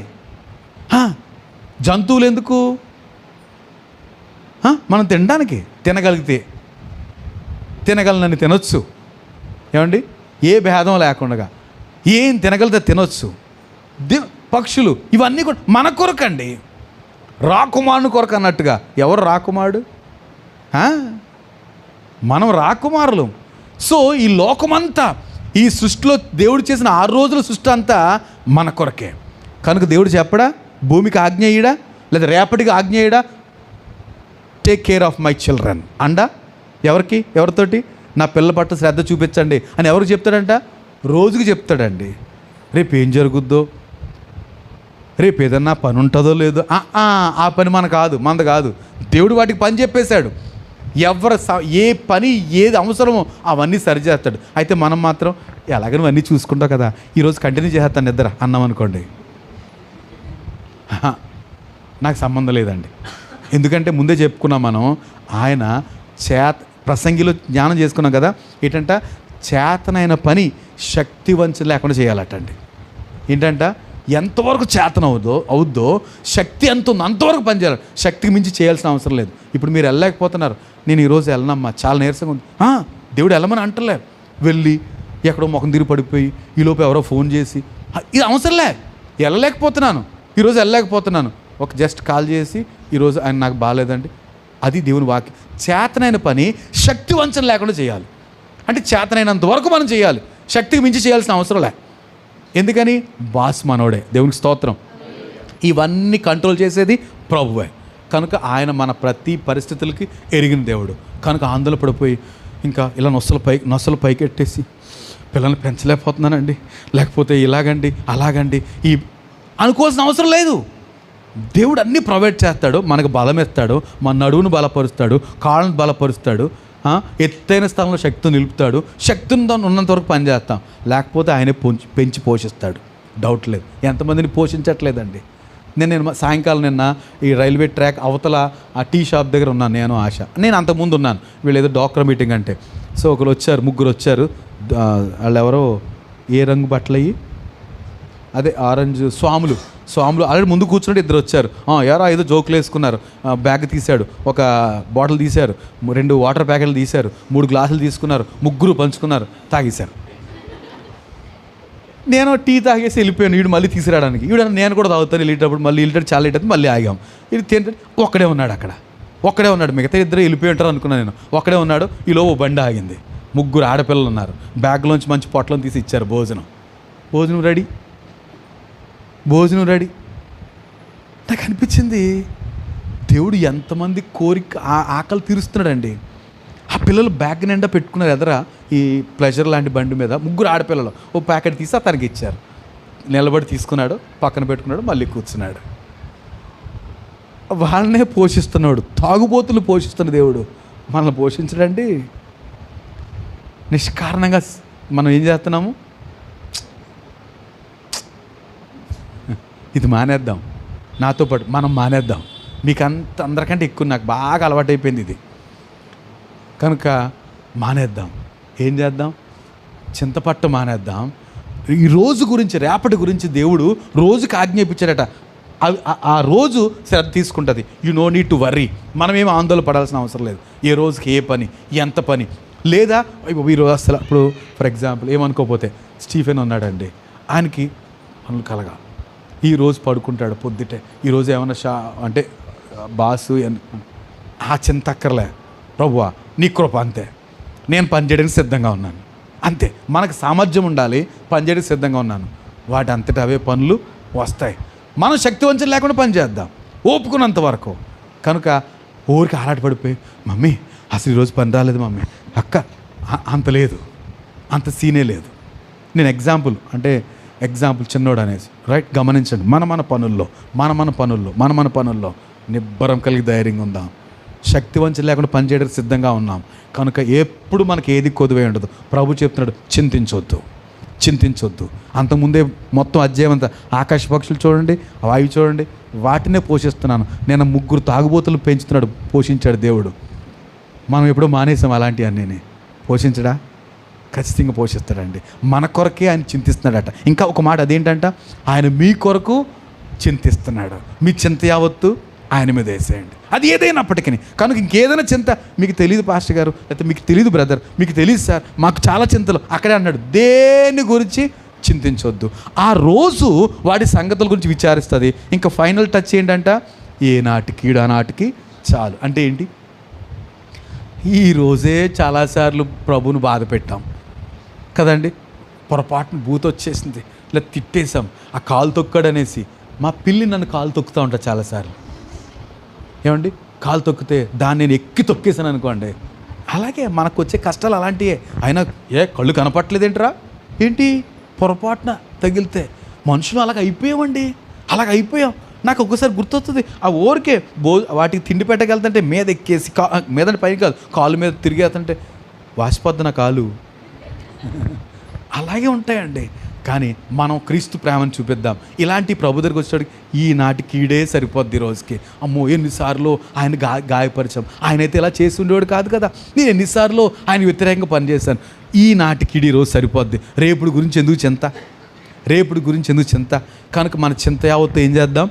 జంతువులు ఎందుకు? మనం తినడానికి. తినగలనని తినొచ్చు. ఏమండి, ఏ భేదం లేకుండా ఏం తినగలితే తినొచ్చు. పక్షులు ఇవన్నీ కూడా మన కొరకండి, రాకుమారుని కొరకు అన్నట్టుగా. ఎవరు రాకుమారుడు? మనం రాకుమారులు. సో ఈ లోకమంతా, ఈ సృష్టిలో దేవుడు చేసిన 6 రోజుల సృష్టి అంతా మన కొరకే. కనుక దేవుడు చెప్పడా, భూమికి ఆజ్ఞేయుడా లేదా రేపటికి ఆజ్ఞేయుడా? Take care of my children అండా. ఎవరితోటి? నా పిల్లల పట్ల శ్రద్ధ చూపించండి అని ఎవరికి చెప్తాడంట? రోజుకి చెప్తాడండి. రేపు ఏం జరుగుద్దో, రేపు ఏదన్నా పని ఉంటుందో లేదో, ఆ పని మనది కాదు. దేవుడు వాటికి పని చెప్పేశాడు. ఏ పని ఏది అవసరమో అవన్నీ సరిచేస్తాడు. అయితే మనం మాత్రం ఎలాగని అన్నీ చూసుకుంటాం కదా, ఈరోజు కంటిన్యూ చేస్తాను నిద్ర అన్నాం అనుకోండి, నాకు సంబంధం లేదండి. ఎందుకంటే ముందే చెప్పుకున్నాం మనం, ఆయన ప్రసంగిలో జ్ఞానం చేసుకున్నాం కదా. ఏంటంట, చేతనైన పని శక్తి వంచన లేకుండా చేయాలటండి. ఏంటంట, ఎంతవరకు చేతన అవుద్దో శక్తి ఎంత ఉందో అంతవరకు పనిచేయాలి. శక్తికి మించి చేయాల్సిన అవసరం లేదు. ఇప్పుడు మీరు వెళ్ళలేకపోతున్నారు, నేను ఈరోజు వెళ్ళనమ్మా, చాలా నీరసంగా ఉంది. దేవుడు వెళ్ళమని అంటలే. వెళ్ళి ఎక్కడో ముఖం తిరిగి పడిపోయి ఈలోపు ఎవరో ఫోన్ చేసి, ఇది అవసరంలే, ఈరోజు వెళ్ళలేకపోతున్నాను, ఒక జస్ట్ కాల్ చేసి ఈరోజు ఆయన నాకు బాగాలేదండి. అది దేవుని వాక్యం. చేతనైన పని శక్తి వంచన లేకుండా చేయాలి. అంటే చేతనైనంత వరకు మనం చేయాలి, శక్తికి మించి చేయాల్సిన అవసరం లే. ఎందుకని? బాస్ మనోడే. దేవునికి స్తోత్రం. ఇవన్నీ కంట్రోల్ చేసేది ప్రభువే. కనుక ఆయన మన ప్రతి పరిస్థితులకి ఎరిగిన దేవుడు. కనుక ఆందోళన పడిపోయి ఇంకా ఇలా నొసలు పైకెట్టేసి పిల్లల్ని పెంచలేకపోతున్నానండి, లేకపోతే ఇలాగండి అలాగండి ఈ అనుకోవాల్సిన అవసరం లేదు. దేవుడు అన్నీ ప్రొవైడ్ చేస్తాడు. మనకు బలం ఇస్తాడు, మన నడువును బలపరుస్తాడు, కాళ్ళను బలపరుస్తాడు, ఎత్తైన స్థలంలో శక్తిని నిలుపుతాడు. శక్తిని ఉన్నంత వరకు పనిచేస్తాం, లేకపోతే ఆయనే పెంచి పోషిస్తాడు. డౌట్ లేదు. ఎంతమందిని పోషించట్లేదండి? నేను సాయంకాలం నిన్న ఈ రైల్వే ట్రాక్ అవతల ఆ టీ షాప్ దగ్గర ఉన్నాను, నేను ఆశ. నేను అంతకుముందు ఉన్నాను, వీళ్ళు ఏదో డాక్టర్ మీటింగ్ అంటే. సో ఒకరు వచ్చారు, ముగ్గురు వచ్చారు. వాళ్ళు ఎవరో ఏ రంగు బట్టలు అయ్యి, అదే ఆరెంజ్ స్వాములు ఆల్రెడీ ముందు కూర్చుంటే ఇద్దరు వచ్చారు. ఎవరో ఏదో జోకులు వేసుకున్నారు. బ్యాగ్ తీశాడు, ఒక బాటిల్ తీశారు, 2 వాటర్ ప్యాకెట్లు తీశారు, 3 గ్లాసులు తీసుకున్నారు, ముగ్గురు పంచుకున్నారు, తాగేశారు. నేను టీ తాగేసి వెళ్ళిపోయాను. వీడు మళ్ళీ తీసుకురావడానికి, నేను కూడా తాగుతాను వెళ్ళేటప్పుడు. మళ్ళీ వెళ్ళేటప్పుడు చాలా లేట్ అవుతుంది, మళ్ళీ ఆగాం. ఇది తింటే ఒక్కడే ఉన్నాడు, ఒక్కడే ఉన్నాడు. మిగతా ఇద్దరు వెళ్ళిపోయి ఉంటారు అనుకున్నాను నేను. ఒక్కడే ఉన్నాడు. ఈలో బండి ఆగింది, 3 ఆడపిల్లలు ఉన్నారు. బ్యాగ్లోంచి మంచి పొట్లం తీసి ఇచ్చారు. భోజనం రెడీ. నాకు అనిపించింది, దేవుడు ఎంతమంది కోరిక ఆకలి తీరుస్తున్నాడండి. ఆ పిల్లలు బ్యాగ్ నిండా పెట్టుకున్నారు ఎదరా ఈ ప్లెజర్ లాంటి బండి మీద. 3 ఆడపిల్లలు ఓ ప్యాకెట్ తీసి అతనికి ఇచ్చారు. నిలబడి తీసుకున్నాడు, పక్కన పెట్టుకున్నాడు, మళ్ళీ కూర్చున్నాడు. వాళ్ళనే పోషిస్తున్నాడు. తాగుబోతులు పోషిస్తున్న దేవుడు మనల్ని పోషించడండి. నిష్కారణంగా మనం ఏం చేస్తున్నాము? ఇది మానేద్దాం, నాతో పాటు మనం మానేద్దాం. మీకు అందరికంటే ఎక్కువ నాకు బాగా అలవాటైపోయింది ఇది, కనుక మానేద్దాం. ఏం చేద్దాం? చింతపట్టు మానేద్దాం. ఈ రోజు గురించి, రేపటి గురించి దేవుడు రోజుకి ఆజ్ఞాపించాడట. ఆ రోజు శ్రద్ధ తీసుకుంటుంది. You know need to worry. మనమేం ఆందోళన పడాల్సిన అవసరం లేదు. ఏ రోజుకి ఏ పని, ఎంత పని. లేదా ఈరోజు అసలు ఇప్పుడు ఫర్ ఎగ్జాంపుల్ ఏమనుకోపోతే స్టీఫెన్ ఉన్నాడండి, ఆయనకి పనులు కలగాలి. ఈరోజు పడుకుంటాడు పొద్దుటే, ఈరోజు ఏమన్నా అంటే బాసు ఆ చింత అక్కర్లే. ప్రభువా నీ కృప అంతే, నేను పనిచేయడానికి సిద్ధంగా ఉన్నాను, అంతే. మనకు సామర్థ్యం ఉండాలి, పనిచేయడానికి సిద్ధంగా ఉన్నాను. వాటి అంతటా అవే పనులు వస్తాయి. మనం శక్తివంచన లేకుండా పని చేద్దాం, ఓపుకున్నంత వరకు. కనుక ఊరికి ఆరాటపడిపోయి, మమ్మీ అసలు ఈరోజు పని రాలేదు మమ్మీ, అక్క అంత లేదు, అంత సీనే లేదు. నేను ఎగ్జాంపుల్ చిన్నోడు అనేసి రైట్. గమనించండి, మన పనుల్లో నిబ్బరం కలిగి ధైర్యంగా ఉందాం. శక్తివంచన లేకుండా పనిచేయడానికి సిద్ధంగా ఉన్నాం. కనుక ఎప్పుడు మనకి ఏది కొదువై ఉండదు. ప్రభు చెప్తున్నాడు, చింతించొద్దు. అంతకుముందే మొత్తం అధ్యాయం అంతా ఆకాశ పక్షులు చూడండి, వాయువు చూడండి, వాటినే పోషిస్తున్నాను. నేను 3 తాగుబోతులు పెంచుతున్నాడు, పోషించాడు దేవుడు. మనం ఎప్పుడో మానేసాం అలాంటివన్నీ. పోషించడా? ఖచ్చితంగా పోషిస్తాడండి. మన కొరకే ఆయన చింతిస్తున్నాడట. ఇంకా ఒక మాట అదేంటంట, ఆయన మీ కొరకు చింతిస్తున్నాడు. మీ చింత యావత్తు ఆయన మీద వేసేయండి, అది ఏదైనప్పటికీ. కనుక ఇంకేదైనా చింత మీకు తెలియదు పాస్టర్ గారు, లేకపోతే మీకు తెలియదు బ్రదర్, మీకు తెలియదు సార్, మాకు చాలా చింతలు. అక్కడే అన్నాడు, దేని గురించి చింతించొద్దు. ఆ రోజు వాడి సంగతుల గురించి విచారిస్తుంది. ఇంకా ఫైనల్ టచ్ ఏంటంట, ఏ నాటికి ఆనాటికి చాలు. అంటే ఏంటి? ఈరోజే చాలాసార్లు ప్రభువును బాధ పెట్టాం కదండి. పొరపాటున బూత్ వచ్చేసింది, ఇలా తిట్టేశాం, ఆ కాలు తొక్కాడు అనేసి. మా పిల్లి నన్ను కాలు తొక్కుతూ ఉంటా చాలాసార్లు. ఏమండి, కాలు తొక్కితే దాన్ని నేను ఎక్కి తొక్కేసాను అనుకోండి. అలాగే మనకు వచ్చే కష్టాలు అలాంటివే. అయినా కళ్ళు కనపట్లేదేంట్రా ఏంటి, పొరపాటున తగిలితే మనుషులు అలాగ అయిపోయాం. నాకు ఒక్కసారి గుర్తొస్తుంది, ఆ ఊరికే వాటికి తిండి పెట్టగలుగుతుంటే మీద ఎక్కేసి మీదంటే పైకి కాదు, కాలు మీద తిరిగేస్తుంటే వాసిపోద్ది నా కాలు. అలాగే ఉంటాయండి. కానీ మనం క్రీస్తు ప్రేమను చూపిద్దాం. ఇలాంటి ప్రభు దగ్గరికి వచ్చేటికి ఈనాటి కీడే సరిపోద్ది రోజుకి. అమ్మో ఎన్నిసార్లు ఆయన గాయపరిచాం, ఆయనైతే ఇలా చేసి ఉండేవాడు కాదు కదా, నేను ఎన్నిసార్లు ఆయన వ్యతిరేకంగా పనిచేశాను. ఈనాటి కీడి రోజు సరిపోద్ది. రేపుడు గురించి ఎందుకు చింత? కనుక మన చింత యావత్తు ఏం చేద్దాం?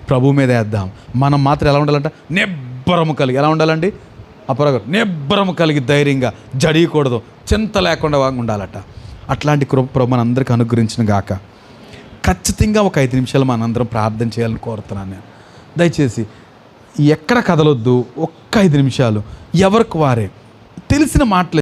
ప్రభు మీద వేద్దాం. మనం మాత్రం ఎలా ఉండాలంట? నిబ్బరము కలిగి. ఎలా ఉండాలండి? అపరగారు నిబ్బరము కలిగి ధైర్యంగా, జడియకూడదు, చింత లేకుండా ఉండాలట. అట్లాంటి కృప ప్రభు మనందరికీ అనుగ్రహించిన గాక. ఖచ్చితంగా ఒక 5 నిమిషాలు మనందరం ప్రార్థన చేయాలని కోరుతున్నాను నేను. దయచేసి ఎక్కడ కదలొద్దు, ఒక్క 5 నిమిషాలు ఎవరికి వారే తెలిసిన మాటలు